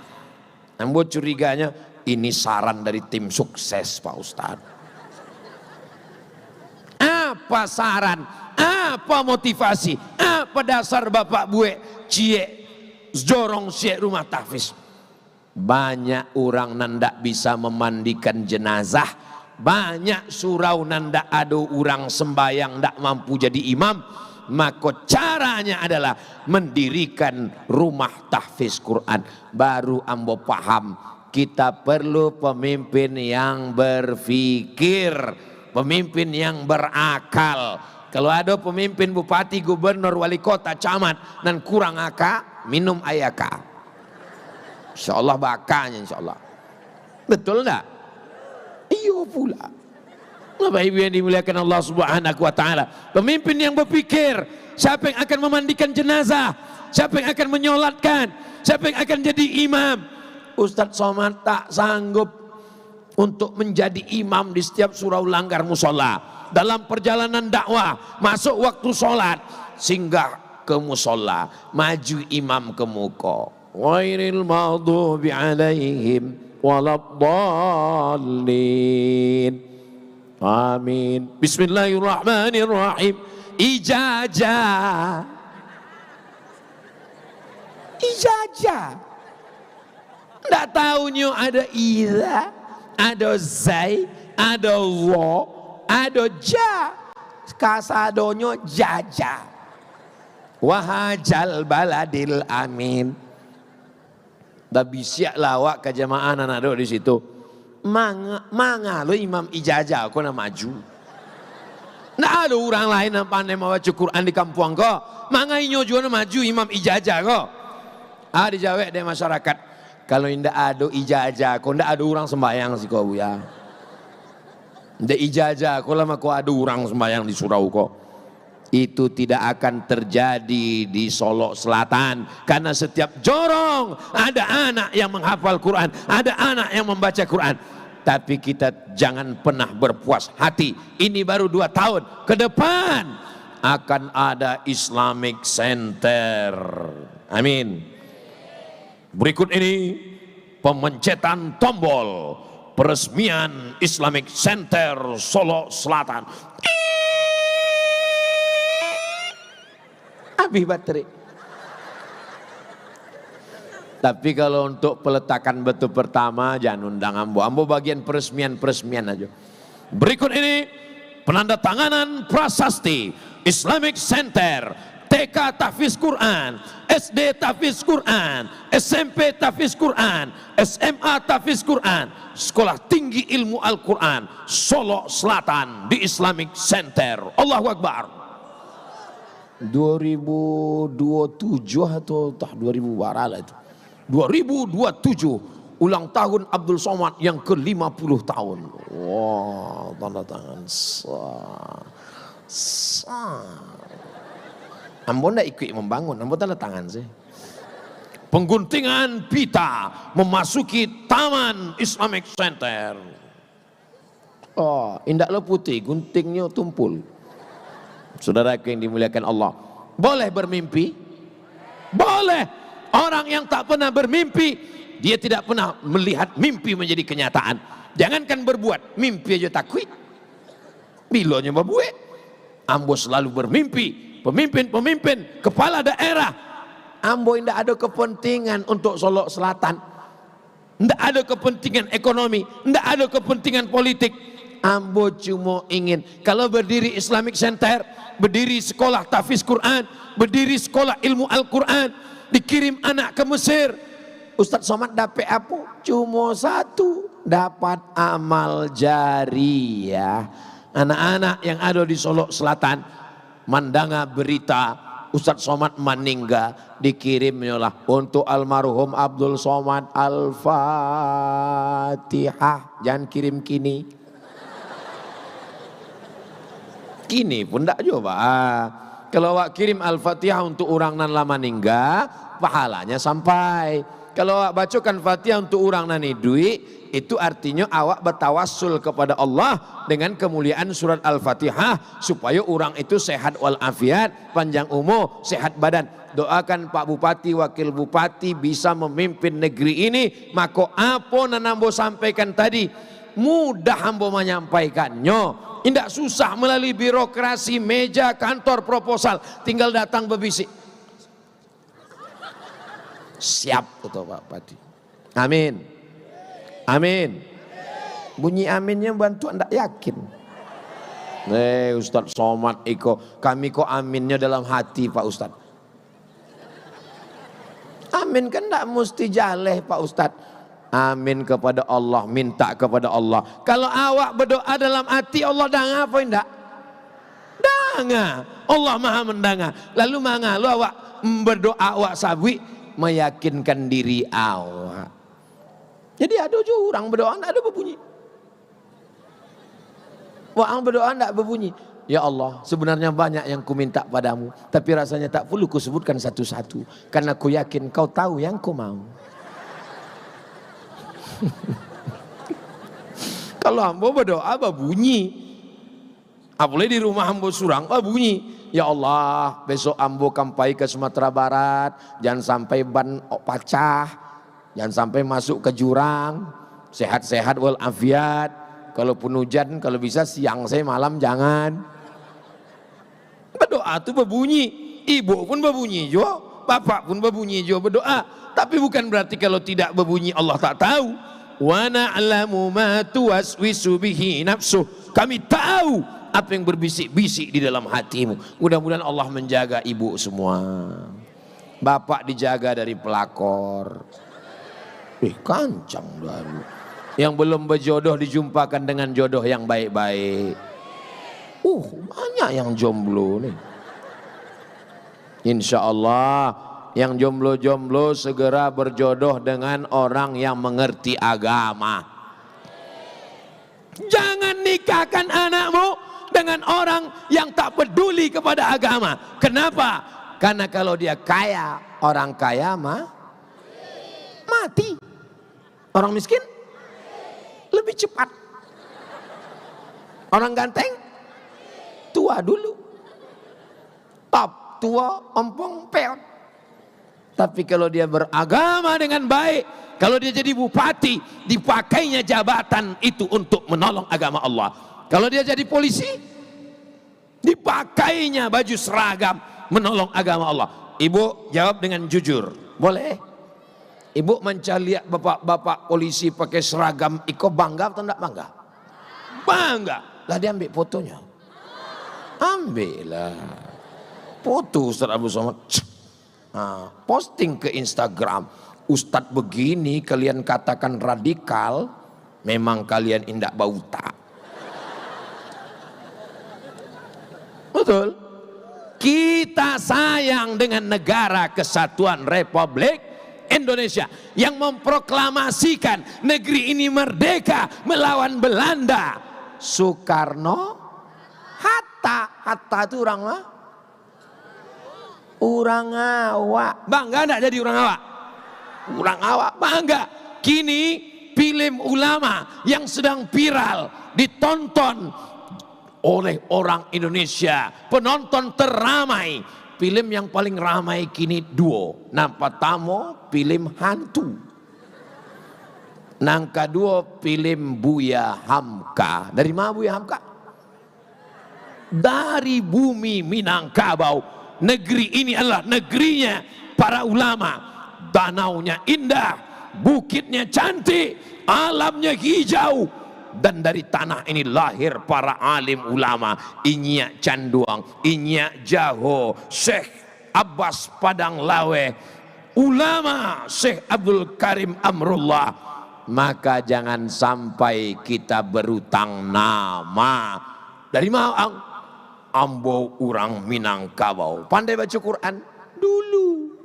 Ambo curiganya ini saran dari tim sukses Pak Ustadz. Apa saran? Apa motivasi? Apa dasar Bapak Bue cie jorong cie rumah tahfiz? Banyak orang nandak bisa memandikan jenazah, banyak surau nandak ada orang sembayang ndak mampu jadi imam, maka caranya adalah mendirikan rumah tahfiz Quran. Baru ambo paham kita perlu pemimpin yang berpikir, pemimpin yang berakal. Kalau ada pemimpin bupati, gubernur, wali kota, camat dan kurang akal, minum ayaka. Insyaallah bakanya insyaallah. Betul enggak? Iya pula. Bapak Ibu yang dimuliakan Allah Subhanahu wa taala, pemimpin yang berpikir siapa yang akan memandikan jenazah, siapa yang akan menyolatkan, siapa yang akan jadi imam. Ustadz Somad tak sanggup untuk menjadi imam di setiap surau langgar musola. Dalam perjalanan dakwah, masuk waktu sholat, singgah ke musola, maju imam ke muka. Ghairil maghdubi alaihim waladdallin. Amin. Bismillahirrahmanirrahim. Ijazah. Nggak tahunya ada ila, ada zai, ada lo, ada ja. Kasadonyo jaja. Wahajal baladil amin. Tapi siap lawak ke jamaah anak di situ. Manga lo imam ijazah kau nak maju. Nggak ada orang lain yang pandai membaca Quran di kampung kau. Manga inyo juga maju imam ijazah kau. Dijawab dari masyarakat. Kalau tidak ada ijazah, kau tidak ada orang sembahyang sih kau ya. Tidak ijazah, kau lama kau ada orang sembahyang di surau kau. Itu tidak akan terjadi di Solok Selatan, karena setiap jorong ada anak yang menghafal Quran, ada anak yang membaca Quran. Tapi kita jangan pernah berpuas hati. Ini baru 2 tahun ke depan akan ada Islamic Center. Amin. Berikut ini pemencetan tombol peresmian Islamic Center Solok Selatan. Habis baterai. Tapi kalau untuk peletakan batu pertama jangan undang ambo. Ambo bagian peresmian aja. Berikut ini penandatanganan prasasti Islamic Center, TK Tahfiz Quran, SD Tahfiz Quran, SMP Tahfiz Quran, SMA Tahfiz Quran, Sekolah Tinggi Ilmu Al-Quran Solok Selatan di Islamic Center. Allahu Akbar. 2027 atau 2000 barala itu. 2027 ulang tahun Abdul Somad yang ke-50 tahun. Wah, tanda tangan. Ambo ndak ikut membangun, ambo tanda tangan sih. Pengguntingan pita memasuki Taman Islamic Center. Oh, indak lo putih, guntingnya tumpul. Saudaraku yang dimuliakan Allah, boleh bermimpi? Boleh. Orang yang tak pernah bermimpi, dia tidak pernah melihat mimpi menjadi kenyataan. Jangankan berbuat, mimpi aja takut. Bilanya berbuat. Ambo selalu bermimpi. Pemimpin-pemimpin, kepala daerah Ambo tidak ada kepentingan untuk Solok Selatan, tidak ada kepentingan ekonomi, tidak ada kepentingan politik. Ambo cuma ingin kalau berdiri Islamic Center, berdiri sekolah tahfiz Quran, berdiri sekolah ilmu Al-Quran, dikirim anak ke Mesir, Ustadz Somad dapat apa? Cuma satu, dapat amal jariyah. Anak-anak yang ada di Solok Selatan mandanga berita Ustadz Somad meninggal, dikirimnya untuk almarhum Abdul Somad Al-Fatihah. Jangan kirim kini. Kini pun tak coba. Kalau awak kirim Al-Fatihah untuk orang nan lama meninggal, pahalanya sampai. Kalau awak bacakan Fatihah untuk orang nan duit, itu artinya awak bertawassul kepada Allah dengan kemuliaan surat Al-Fatihah supaya orang itu sehat walafiat, panjang umur, sehat badan. Doakan Pak Bupati, Wakil Bupati bisa memimpin negeri ini. Maka apa yang ambo sampaikan tadi mudah ambo menyampaikannya. Tidak susah melalui birokrasi, meja, kantor, proposal. Tinggal datang berbisik. Siap kata Pak Bupati. Amin. Amin. Bunyi aminnya bantu anda yakin. Ustadz Somad Iko, kami kok aminnya dalam hati Pak Ustadz. Amin kan tidak mesti jaleh Pak Ustadz. Amin kepada Allah, minta kepada Allah. Kalau awak berdoa dalam hati, Allah dengar apa enggak? Dengar. Allah maha mendengar. Lalu manga lu awak berdoa awak sabwi meyakinkan diri awak. Jadi ada juga orang berdoa enggak ada berbunyi. Orang berdoa enggak berbunyi. Ya Allah, sebenarnya banyak yang ku minta padamu, tapi rasanya tak perlu ku sebutkan satu-satu, karena ku yakin kau tahu yang ku mau. Kalau ambo berdoa bunyi, apalagi di rumah ambo surang bunyi. Ya Allah, besok ambo kampai ke Sumatera Barat, jangan sampai ban pecah, jangan sampai masuk ke jurang, sehat-sehat walafiat. Kalaupun hujan, kalau bisa siang saya malam jangan. Berdoa itu berbunyi, ibu pun berbunyi juga, bapak pun berbunyi juga berdoa. Tapi bukan berarti kalau tidak berbunyi Allah tak tahu. Wa na'lamu ma tuwaswisu bihi nafsuh. Kami tahu apa yang berbisik-bisik di dalam hatimu. Mudah-mudahan Allah menjaga ibu semua. Bapak dijaga dari pelakor. Kancang baru. Yang belum berjodoh dijumpakan dengan jodoh yang baik-baik. Banyak yang jomblo nih. Insya Allah yang jomblo-jomblo segera berjodoh dengan orang yang mengerti agama. Jangan nikahkan anakmu dengan orang yang tak peduli kepada agama. Kenapa? Karena kalau dia kaya, orang kaya mati. Orang miskin lebih cepat. Orang ganteng tua dulu. Top tua ompong peot. Tapi kalau dia beragama dengan baik, kalau dia jadi bupati, dipakainya jabatan itu untuk menolong agama Allah. Kalau dia jadi polisi, dipakainya baju seragam menolong agama Allah. Ibu jawab dengan jujur, boleh? Ibu mencari lihat bapak-bapak polisi pakai seragam, iko bangga atau tidak bangga? Bangga. Lah dia ambil fotonya. Ambillah foto Ustaz Abu Somad. Posting ke Instagram. Ustadz begini kalian katakan radikal, memang kalian indak bauta. Betul. Kita sayang dengan negara kesatuan Republik Indonesia yang memproklamasikan negeri ini merdeka melawan Belanda. Soekarno, Hatta itu orang lah. Orang awak bangga enggak jadi orang awak? Orang awak bangga. Kini film ulama yang sedang viral ditonton oleh orang Indonesia, penonton teramai. Film yang paling ramai kini duo. Nang pertama film hantu. Nang kedua film Buya Hamka. Dari mana Buya Hamka? Dari bumi Minangkabau. Negeri ini adalah negerinya para ulama. Danaunya indah, bukitnya cantik, alamnya hijau, dan dari tanah ini lahir para alim ulama. Inyak Canduang, Inyak Jaho, Syekh Abbas Padang Lawe, ulama Syekh Abdul Karim Amrullah. Maka jangan sampai kita berutang nama. Dari mana? Ambo urang Minangkabau. Pandai baca Quran dulu.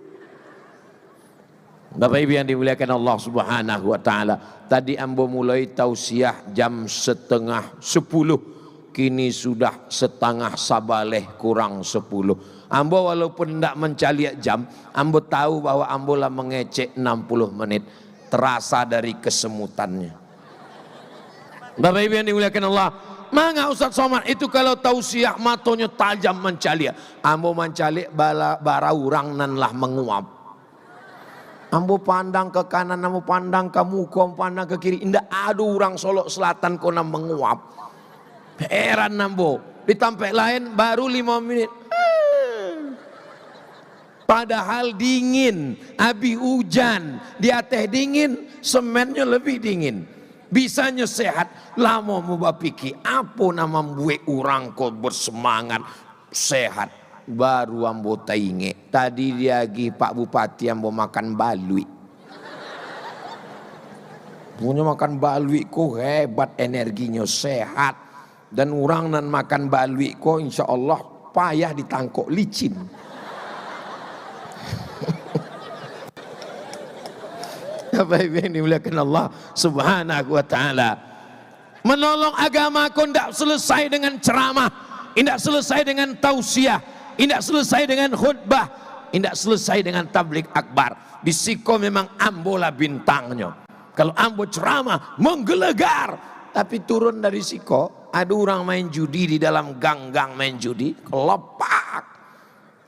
Bapak Ibu yang dimuliakan Allah Subhanahu wa taala, tadi ambo mulai tausiah jam 9:30, kini sudah 9:30 kurang 10. Ambo walaupun tidak mencaliak jam, ambo tahu bahwa ambo lah mengecek 60 menit, terasa dari kesemutannya. Bapak Ibu yang dimuliakan Allah, manga Ustaz Somad itu kalau tausiah matonya tajam mencaliak, ambo mencaliak bara urang nan lah menguap. Ambo pandang ke kanan, ambo pandang ke muka, pandang ke kiri, indah ada orang Solo Selatan kona menguap. Heran ambo, di tempat lain baru 5 menit. Padahal dingin, abi hujan, di atas dingin, semennya lebih dingin. Bisanya sehat, lama mau bapiki, apa nama buat orang kau bersemangat sehat. Baru ambo tainge tadi dia lagi Pak Bupati ambo makan balui, punya makan balui kok hebat, energinya sehat, dan orang nan makan balui kok insya Allah payah ditangkok licin. Bapak Ibu yang dimuliakan Allah Subhanahu wa taala, menolong agama kau tidak selesai dengan ceramah, tidak selesai dengan tausiah, tidak selesai dengan khutbah, tidak selesai dengan tablik akbar. Di Siko memang ambolah bintangnya. Kalau ambo ceramah menggelegar, tapi turun dari Siko ada orang main judi di dalam gang-gang main judi, kelopak.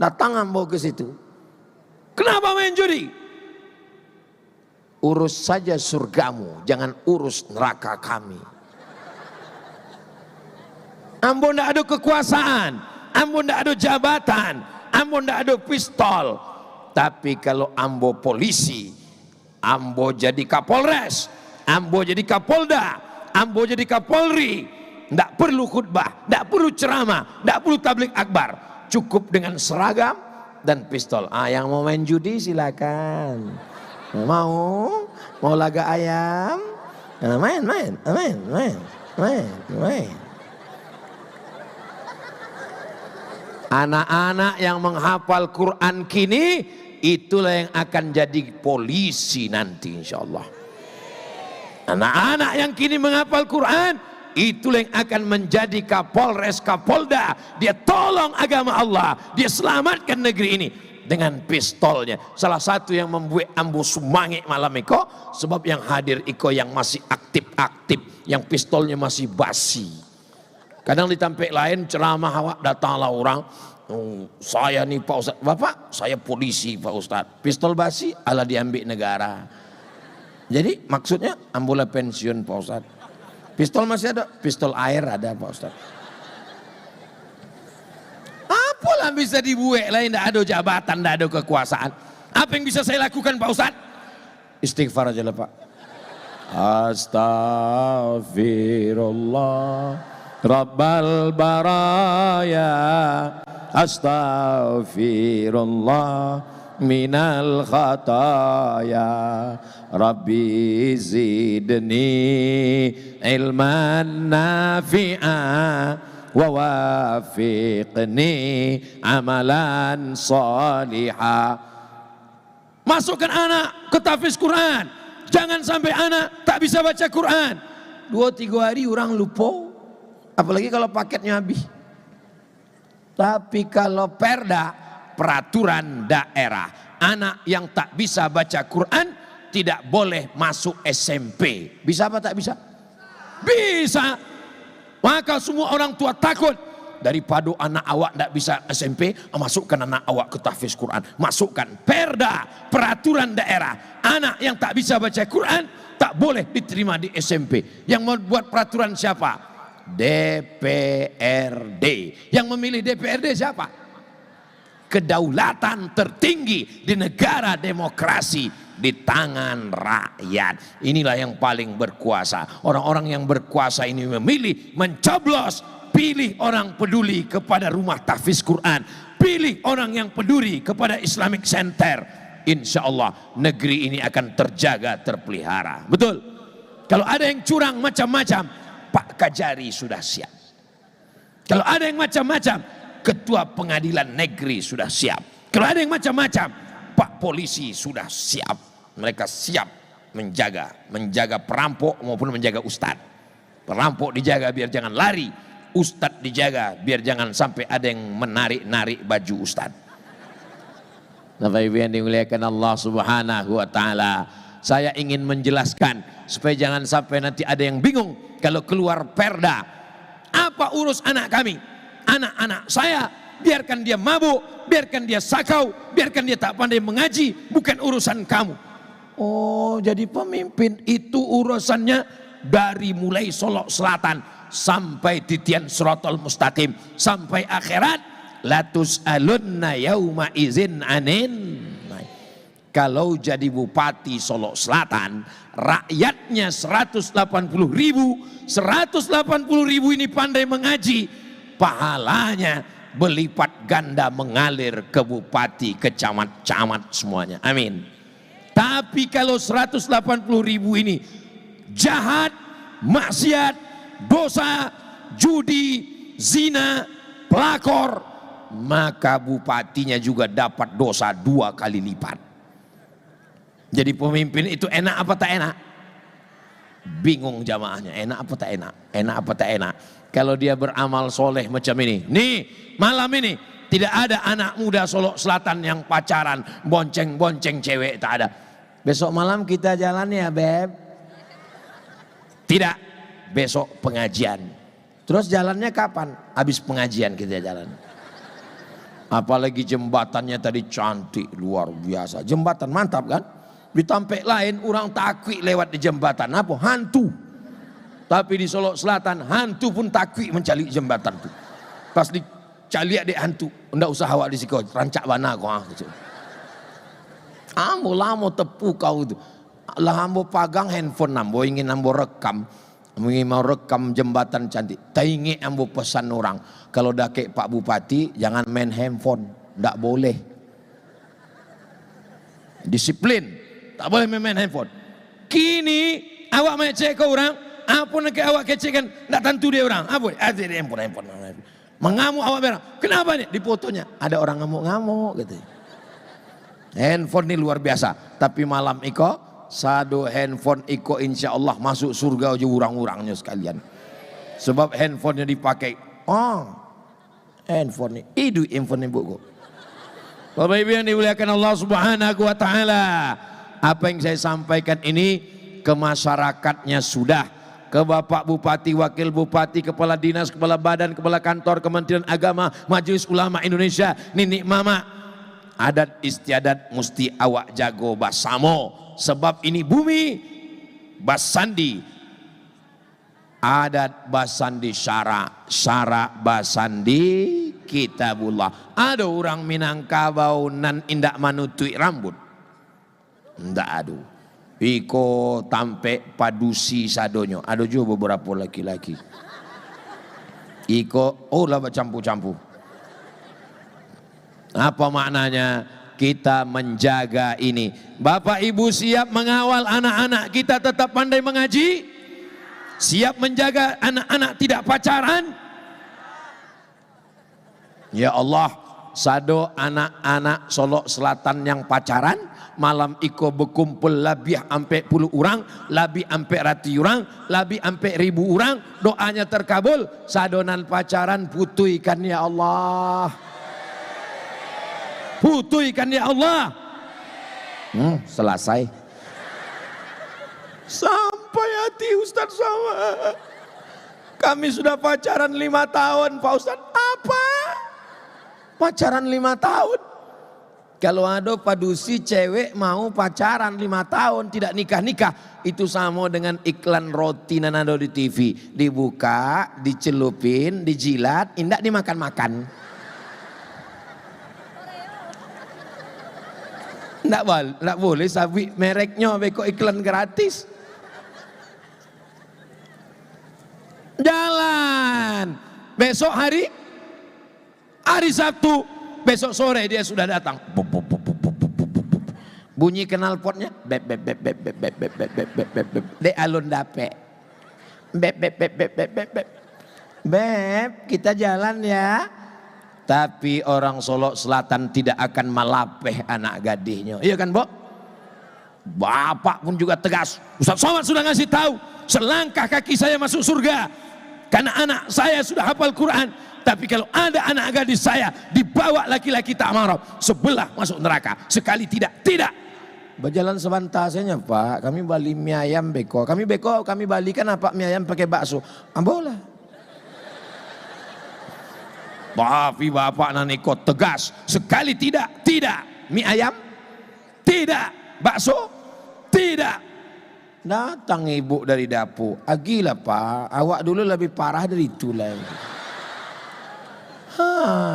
Datang ambo ke situ. Kenapa main judi? Urus saja surgamu, jangan urus neraka kami. Ambo tidak ada kekuasaan, ambo tidak ada jabatan, ambo tidak ada pistol. Tapi kalau ambo polisi, ambo jadi Kapolres, ambo jadi Kapolda, ambo jadi Kapolri, tidak perlu khutbah, tidak perlu ceramah, tidak perlu tablik akbar, cukup dengan seragam dan pistol. Yang mau main judi silakan. Mau laga ayam, main. Anak-anak yang menghafal Quran kini, itulah yang akan jadi polisi nanti insya Allah. Anak-anak yang kini menghafal Quran, itulah yang akan menjadi Kapolres, Kapolda. Dia tolong agama Allah, dia selamatkan negeri ini dengan pistolnya. Salah satu yang membuat ambo semangat malam iko, sebab yang hadir iko yang masih aktif-aktif, yang pistolnya masih basi. Kadang di tempat lain ceramah awak datanglah orang, saya nih Pak Ustadz, Bapak saya polisi Pak Ustadz, pistol basi ala diambil negara. Jadi maksudnya ambola pensiun Pak Ustadz, pistol masih ada, pistol air ada Pak Ustadz. Apalah bisa dibuat lain, tidak ada jabatan, tidak ada kekuasaan. Apa yang bisa saya lakukan Pak Ustadz? Istighfar aja lah Pak. Astaghfirullah Rabbal baraya, astaghfirullah minal khataya, Rabbi zidni ilman nafi'a wa wafiqni amalan salihah. Masukkan anak ke tahfiz Quran, jangan sampai anak tak bisa baca Quran. 2-3 hari orang lupa, apalagi kalau paketnya habis. Tapi kalau perda, peraturan daerah, anak yang tak bisa baca Quran tidak boleh masuk SMP. Bisa apa tak bisa? Bisa. Maka semua orang tua takut, daripada anak awak tidak bisa SMP, masukkan anak awak ke tahfiz Quran. Masukkan perda, peraturan daerah, anak yang tak bisa baca Quran tak boleh diterima di SMP. Yang membuat peraturan siapa? DPRD. Yang memilih DPRD siapa? kedaulatan tertinggi di negara demokrasi di tangan rakyat. Inilah yang paling berkuasa. Orang-orang yang berkuasa ini memilih, mencoblos, pilih orang peduli kepada rumah tahfiz Quran, pilih orang yang peduli kepada Islamic Center. Insya Allah negeri ini akan terjaga, terpelihara. Betul. Kalau ada yang curang macam-macam, Pak Kajari sudah siap. Kalau ada yang macam-macam, Ketua Pengadilan Negeri sudah siap. Kalau ada yang macam-macam, Pak Polisi sudah siap. Mereka siap menjaga perampok maupun menjaga ustadz. Perampok dijaga biar jangan lari, ustadz dijaga biar jangan sampai ada yang menarik-narik baju ustadz. Bapak Ibu yang dimuliakan Allah Subhanahu wa taala, saya ingin menjelaskan supaya jangan sampai nanti ada yang bingung kalau keluar perda. Apa urus anak kami? Anak-anak saya, biarkan dia mabuk, biarkan dia sakau, biarkan dia tak pandai mengaji, bukan urusan kamu. Oh, jadi pemimpin itu urusannya dari mulai Solok Selatan sampai titian Siratal Mustaqim sampai akhirat. Latus alunna yauma izin anin. Kalau jadi bupati Solok Selatan, rakyatnya 180.000, 180.000 ini pandai mengaji, pahalanya berlipat ganda mengalir ke bupati, ke camat-camat semuanya. Amin. Tapi kalau 180.000 ini jahat, maksiat, dosa, judi, zina, pelakor, maka bupatinya juga dapat dosa 2 kali lipat. Jadi pemimpin itu enak apa tak enak? Bingung jamaahnya, enak apa tak enak? Enak apa tak enak? Kalau dia beramal soleh macam ini, nih malam ini tidak ada anak muda Solok Selatan yang pacaran, bonceng-bonceng cewek, tak ada. Besok malam kita jalan ya Beb? Tidak, besok pengajian. Terus jalannya kapan? Habis pengajian kita jalan. Apalagi jembatannya tadi cantik, luar biasa. Jembatan mantap kan? Di Tampek lain orang takwi lewat di jembatan. Apa? Hantu. Tapi di Solok Selatan hantu pun takwi mencari jembatan itu. Pas dicari dek hantu, ndak usah awak di siko, rancak bana kau. Ambo lamo tepu kau itu. Lah ambo pagang handphone ambo ingin ambo rekam. Ingin mau rekam jembatan cantik. Taingi ambo pesan orang, kalau dah kek Pak Bupati jangan main handphone, ndak boleh. Disiplin, tak boleh main handphone. Kini awak main cek ke orang, apa nak awak kecekan, ndak tentu dia orang. Apa? Ada di handphone. Mengamuk awak berang. Kenapa nih? Di fotonya ada orang ngamuk-ngamuk gitu. Handphone ini luar biasa. Tapi malam iko sado handphone iko insya Allah masuk surga aja urang-urangnya sekalian. Sebab handphonenya dipakai. Oh, handphone ini. Itu handphone ini buku. Bapak Ibu yang dimuliakan Allah Subhanahu wa taala. Apa yang saya sampaikan ini ke masyarakatnya sudah, ke Bapak Bupati, Wakil Bupati, Kepala Dinas, Kepala Badan, Kepala Kantor, Kementerian Agama, Majelis Ulama Indonesia, Ninik Mama, adat istiadat mesti awak jago basamo. Sebab ini bumi basandi, adat basandi syara, syara basandi kitabullah. Ada orang Minangkabau nan indak manutui rambut, ndak adu. Iko Tampek padusi sadonyo, ada juga beberapa laki-laki. Iko oh lah campur-campur. Apa maknanya? Kita menjaga ini. Bapak Ibu siap mengawal anak-anak kita tetap pandai mengaji? Siap menjaga anak-anak tidak pacaran? Ya Allah, sado anak-anak Solok Selatan yang pacaran, malam iko berkumpul lebih ampe puluh orang, lebih ampe rati orang, lebih ampe 1000 orang, doanya terkabul, sadonan pacaran putuikan ya Allah. Putuikan ya Allah. Selesai. Sampai hati Ustadz sama. Kami sudah pacaran 5 tahun Pak Ustadz. Apa? Pacaran 5 tahun? Kalau ada padusi cewek mau pacaran 5 tahun tidak nikah-nikah, itu sama dengan iklan roti nan ada di TV. Dibuka, dicelupin, dijilat, indak dimakan-makan. Nggak boleh sabit mereknya, beko iklan gratis. Jalan. Besok hari Sabtu, besok sore dia sudah datang. Bunyi knalpotnya, bep bep bep bep bep bep bep bep bep bep bep bep. De alun dape. Bep bep bep bep bep bep bep. Beb, kita jalan ya. Tapi orang Solo Selatan tidak akan malapeh anak gadisnya. Iya kan, Bo? Bapak pun juga tegas. Ustaz Somad sudah ngasih tahu, selangkah kaki saya masuk surga. Karena anak saya sudah hafal Quran. Tapi kalau ada anak gadis saya dibawa laki-laki tak marah, sebelah masuk neraka. Sekali tidak. Berjalan sebantasnya, Pak. Kami bali mie ayam beko. Kami balikan apa mie ayam pakai bakso. Ambolah. Tapi bapak Naniko tegas, sekali tidak, mie ayam, tidak, bakso, tidak. Datang ibu dari dapur, gila Pak, awak dulu lebih parah dari itu lah.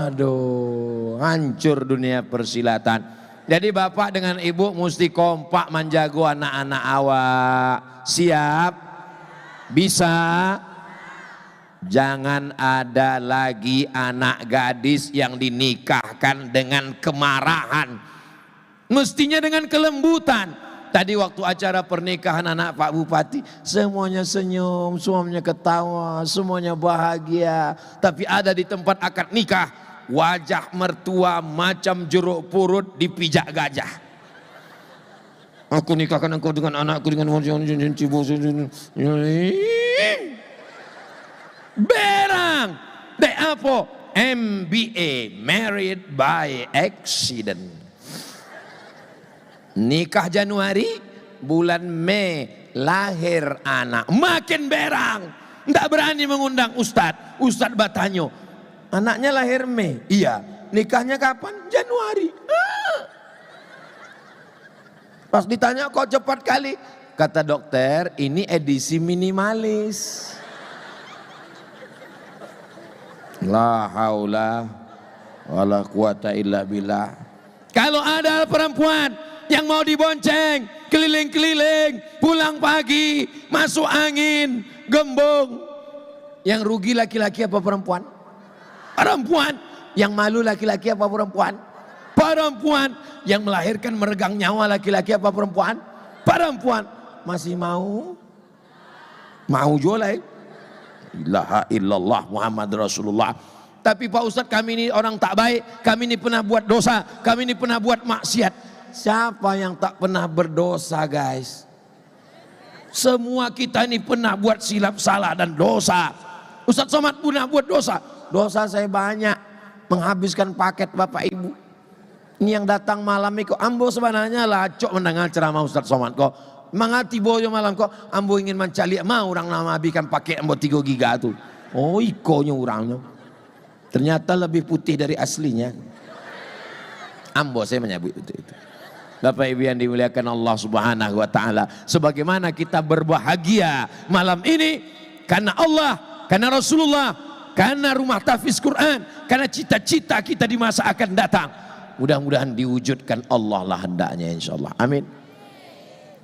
Aduh, hancur dunia persilatan. Jadi bapak dengan ibu mesti kompak menjago anak-anak awak. Siap? Bisa? Jangan ada lagi anak gadis yang dinikahkan dengan kemarahan. Mestinya dengan kelembutan. Tadi waktu acara pernikahan anak Pak Bupati, semuanya senyum, semuanya ketawa, semuanya bahagia. Tapi ada di tempat akad nikah, wajah mertua macam jeruk purut dipijak gajah. Aku nikahkan engkau dengan anakku dengan berang. Dek apa? MBA, married by accident. Nikah Januari, bulan Mei lahir anak. Makin berang. Tidak berani mengundang Ustadz. Ustadz Batanyo, anaknya lahir Mei. Iya. Nikahnya kapan? Januari. Pas ditanya kok cepat kali. Kata dokter, ini edisi minimalis. La haula wala quwata illa billah. Kalau ada perempuan yang mau dibonceng keliling-keliling, pulang pagi, masuk angin, gembong, yang rugi laki-laki apa perempuan? Perempuan. Yang malu laki-laki apa perempuan? Perempuan. Yang melahirkan meregang nyawa laki-laki apa perempuan? Perempuan. Masih mau? Mau jual ilaha illallah Muhammad Rasulullah. Tapi Pak Ustadz, kami ini orang tak baik, kami ini pernah buat dosa, kami ini pernah buat maksiat. Siapa yang tak pernah berdosa, guys? Semua kita ini pernah buat silap salah dan dosa. Ustadz Somad pernah buat dosa. Dosa saya banyak, menghabiskan paket Bapak Ibu. Ini yang datang malam itu, ambo sebenarnya lacok mendengar ceramah Ustadz Somad kok. Mangati boyo malam kok, ambo ingin mencari mau orang nama abikan pakai ambo 3 giga tuh. Oh ikonya orangnya. Ternyata lebih putih dari aslinya. Ambo saya menyebut itu. Bapak Ibu yang dimuliakan Allah Subhanahu wa taala, sebagaimana kita berbahagia malam ini karena Allah, karena Rasulullah, karena rumah tahfiz Quran, karena cita-cita kita di masa akan datang. Mudah-mudahan diwujudkan Allah lah hendaknya insyaallah. Amin.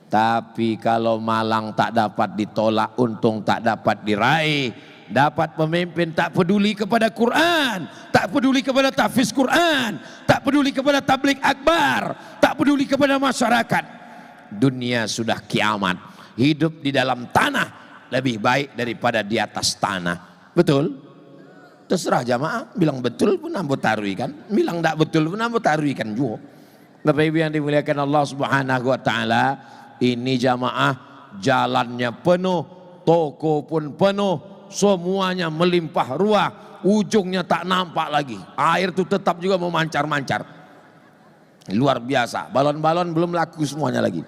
Tapi kalau malang tak dapat ditolak, untung tak dapat diraih. Dapat pemimpin tak peduli kepada Quran, tak peduli kepada tahfiz Quran, tak peduli kepada tabligh akbar, tak peduli kepada masyarakat. Dunia sudah kiamat. Hidup di dalam tanah lebih baik daripada di atas tanah. Betul? Terserah jamaah, bilang betul pun ambo tarui kan, bilang tak betul pun ambo tarui kan juga. Bapak Ibu yang dimuliakan Allah Subhanahu wa taala, ini jamaah jalannya penuh, toko pun penuh, semuanya melimpah ruah, ujungnya tak nampak lagi. Air itu tetap juga memancar-mancar. Luar biasa, balon-balon belum laku semuanya lagi.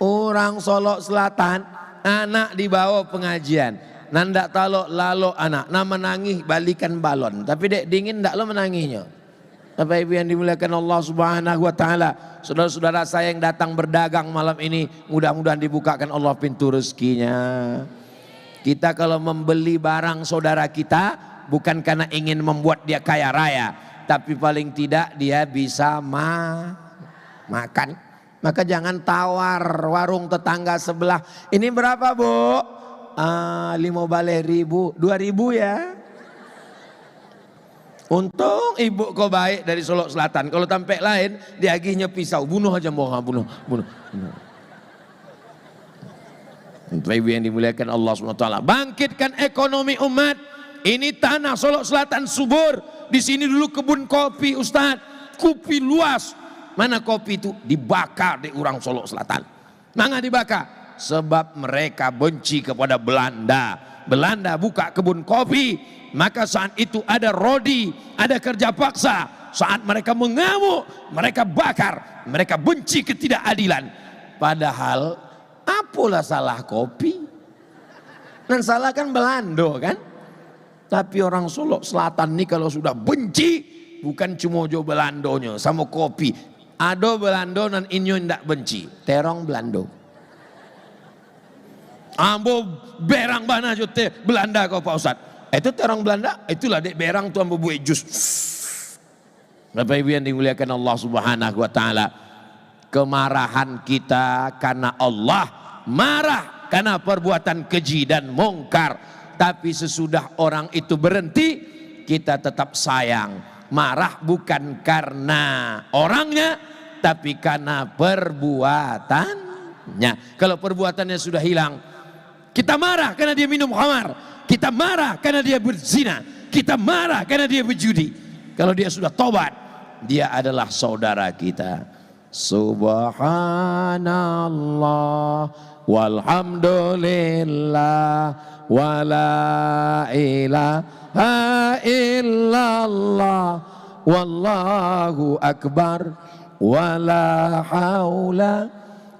Orang Solo Selatan, anak dibawa pengajian, nandak talok lalok anak, nah menangis balikan balon, tapi dek dingin ndak lo menangisnya. Bapak Ibu yang dimuliakan Allah Subhanahu wa taala, saudara-saudara saya yang datang berdagang malam ini, mudah-mudahan dibukakan Allah pintu rezekinya. Kita kalau membeli barang saudara kita bukan karena ingin membuat dia kaya raya, tapi paling tidak dia bisa makan. Maka jangan tawar warung tetangga sebelah. Ini berapa bu? 15.000, 2.000 ya. Untung ibu kau baik dari Solok Selatan. Kalau tempat lain diagihnya pisau, bunuh aja bunuh. Ibu yang dimuliakan Allah SWT, bangkitkan ekonomi umat. Ini tanah Solok Selatan subur. Di sini dulu kebun kopi Ustadz, kopi luas. Mana kopi itu? Dibakar di orang Solok Selatan. Mengapa dibakar? Sebab mereka benci kepada Belanda. Belanda buka kebun kopi, maka saat itu ada rodi, ada kerja paksa. Saat mereka mengamuk, mereka bakar, mereka benci ketidakadilan. Padahal apalah salah kopi? Dan salah kan Belanda kan? Tapi orang Solok Selatan ini kalau sudah benci, bukan cuma jo Belandonya sama kopi. Ada Belanda dan inyo ndak benci, terong Belanda. Ambo berang bana jote Belanda kau Pak Ustad. Itu terong Belanda, itulah dek berang tu ambo buat jus. Bapak Ibu yang dimuliakan Allah Subhanahu wa taala. Kemarahan kita karena Allah, marah karena perbuatan keji dan mungkar. Tapi sesudah orang itu berhenti, kita tetap sayang. Marah bukan karena orangnya, tapi karena perbuatannya. Kalau perbuatannya sudah hilang, kita marah karena dia minum khamar, kita marah karena dia berzina, kita marah karena dia berjudi. Kalau dia sudah tobat, dia adalah saudara kita. Subhanallah walhamdulillah wala ilaha illallah wallahu akbar wala haula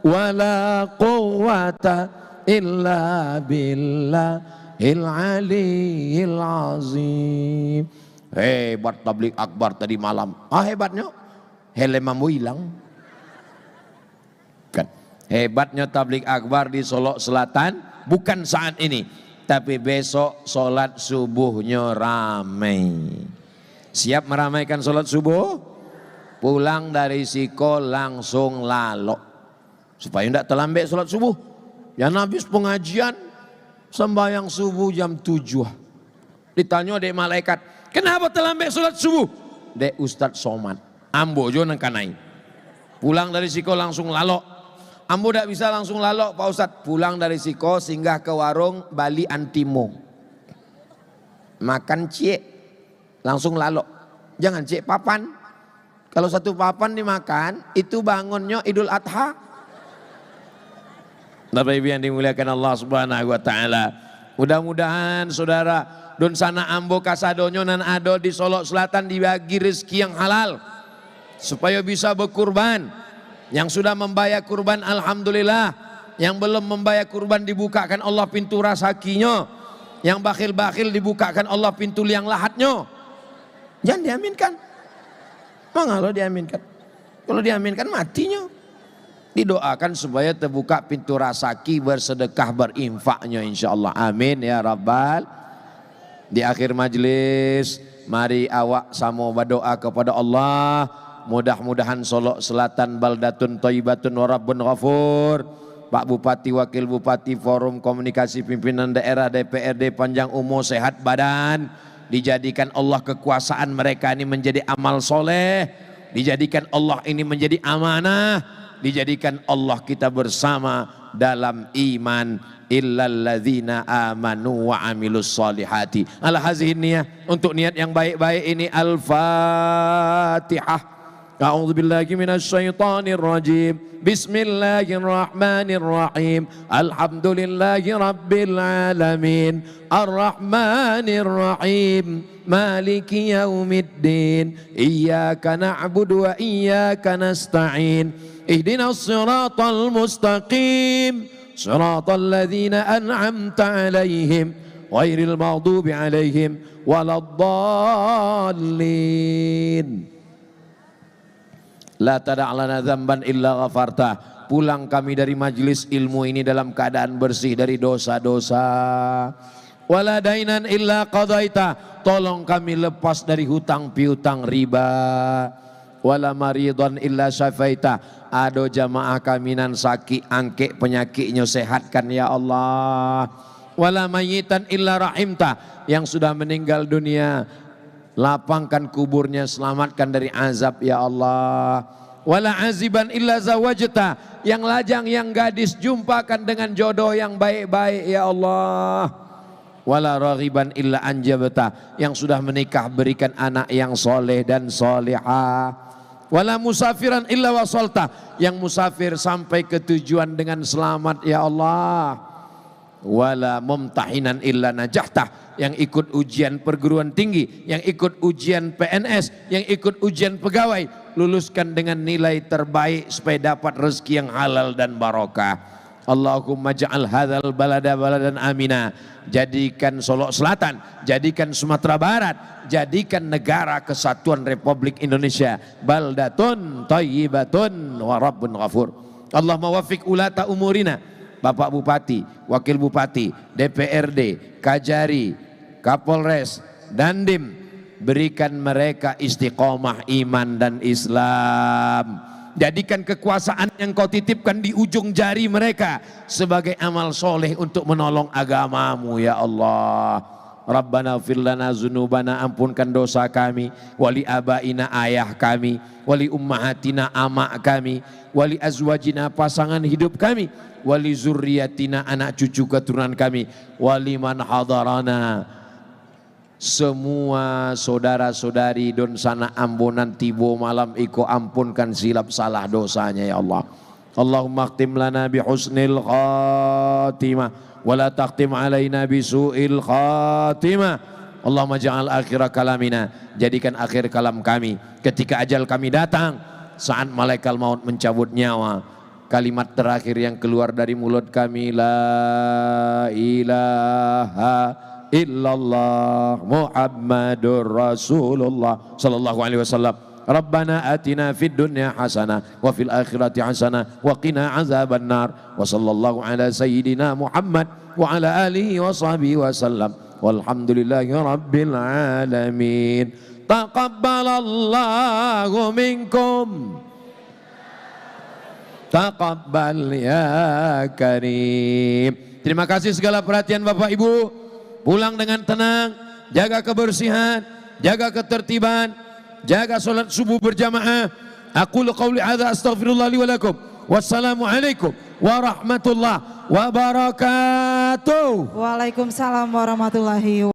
wala quwwata illa billahil aliyil azim. Hebat tablik akbar tadi malam. Hebatnya helemamu hilang kan. Hebatnya tablik akbar di Solok Selatan bukan saat ini, tapi besok sholat subuhnya ramai. Siap meramaikan sholat subuh? Pulang dari Siko langsung lalok supaya tidak terlambat sholat subuh. Yang habis pengajian sembahyang subuh jam 7. Ditanya dek malaikat, kenapa terlambat sholat subuh? Dek Ustadz Somad, ambo jo nang kanai. Pulang dari Siko langsung lalok. Ambo tidak bisa langsung lalok Pak Ustadz. Pulang dari Siko singgah ke warung Bali Antimo. Makan cie, langsung lalok. Jangan cie papan. Kalau satu papan dimakan, itu bangunnya Idul Adha. Bapak Ibu yang dimuliakan Allah Subhanahu wa taala. Mudah-mudahan saudara don sana ambo kasadonyo nan ado di Solok Selatan dibagi rezeki yang halal supaya bisa berkurban. Yang sudah membayar kurban alhamdulillah, yang belum membayar kurban dibukakan Allah pintu rasakinya, yang bakhil-bakhil dibukakan Allah pintu liang lahatnya. Jangan diaminkan. Mengapa diaminkan? Kalau diaminkan matinya. Didoakan supaya terbuka pintu rasaki bersedekah berinfaknya insyaallah. Amin ya rabbal. Di akhir majlis mari awak sama berdoa kepada Allah. Mudah-mudahan Solok Selatan baldatun thayyibatun wa rabbun ghafur. Pak Bupati, Wakil Bupati, Forum Komunikasi Pimpinan Daerah, DPRD panjang umur sehat badan. Dijadikan Allah kekuasaan mereka ini menjadi amal soleh. Dijadikan Allah ini menjadi amanah. Dijadikan Allah kita bersama dalam iman illalladzina amanu wa amilus solihati. Ala hazihin niyah, untuk niat yang baik-baik ini Al-Fatihah. A'udzubillahi minasyaitonir rajim. Bismillahirrahmanirrahim. Alhamdulillahi rabbil alamin. Arrahmanir rahim. Maliki yaumiddin. Iyyaka na'budu wa iyyaka nasta'in. Ihdinas siratal mustaqim. Siratal ladzina an'amta 'alaihim ghairil maghdubi 'alaihim waladdallin. La tada'lana dzamban illa ghafarta. Pulang kami dari majlis ilmu ini dalam keadaan bersih dari dosa-dosa. wala dainan illa qadaita, tolong kami lepas dari hutang piutang riba, wala maridhan illa syafaita, ado jamaah kami nan sakit angke penyakitnya sehatkan ya Allah, wala mayitan illa rahimta, yang sudah meninggal dunia lapangkan kuburnya, selamatkan dari azab ya Allah, wala aziban illa zawajta, yang lajang yang gadis jumpakan dengan jodoh yang baik-baik ya Allah, wala raghiban illa anjabta, yang sudah menikah berikan anak yang soleh dan solehah, wala musafiran illa wasalta, yang musafir sampai ke tujuan dengan selamat ya Allah, wala mumtahinan illa najahta, yang ikut ujian perguruan tinggi, yang ikut ujian PNS, yang ikut ujian pegawai, luluskan dengan nilai terbaik supaya dapat rezeki yang halal dan barokah. Allahumma ja'al hadzal balada baladan amina, jadikan Solo Selatan, jadikan Sumatera Barat, jadikan negara kesatuan Republik Indonesia baldatun thayyibatun wa rabbun ghafur. Allahumma wafiq ulata umurina, Bapak Bupati, Wakil Bupati, DPRD, Kajari, Kapolres, Dandim, berikan mereka istiqomah iman dan Islam. Jadikan kekuasaan yang kau titipkan di ujung jari mereka sebagai amal soleh untuk menolong agamamu ya Allah. Rabbana fir lana dzunubana, ampunkan dosa kami, wali abaina ayah kami, wali ummahatina amak kami, wali azwajina pasangan hidup kami, wali zurriyatina anak cucu keturunan kami, wali man hadarana, semua saudara-saudari don sana ambunan tibo malam iko, ampunkan silap salah dosanya ya Allah. Allahumma khtim lana bi husnil khatimah wala taqtim alaina bi su'il khatimah. Allahumma ja'al akhir kalamina, jadikan akhir kalam kami ketika ajal kami datang, saat malaikat maut mencabut nyawa, kalimat terakhir yang keluar dari mulut kami, la ilaha illallah Muhammadur Rasulullah sallallahu alaihi wasallam. Rabbana atina fid dunya hasanah wa fil akhirati hasanah wa qina azaban nar, wa sallallahu ala sayyidina Muhammad wa ala alihi wa sahbihi wa sallam, walhamdulillahi rabbil alamin. Taqabbalallahu minkum, taqabbal ya karim. Terima kasih segala perhatian Bapak Ibu. Pulang dengan tenang, jaga kebersihan, jaga ketertiban, jaga sholat subuh berjamaah. Aqulu qawli hadza astaghfirullah li wa lakum. Wassalamualaikum warahmatullahi wabarakatuh. Waalaikumsalam warahmatullahi wabarakatuh.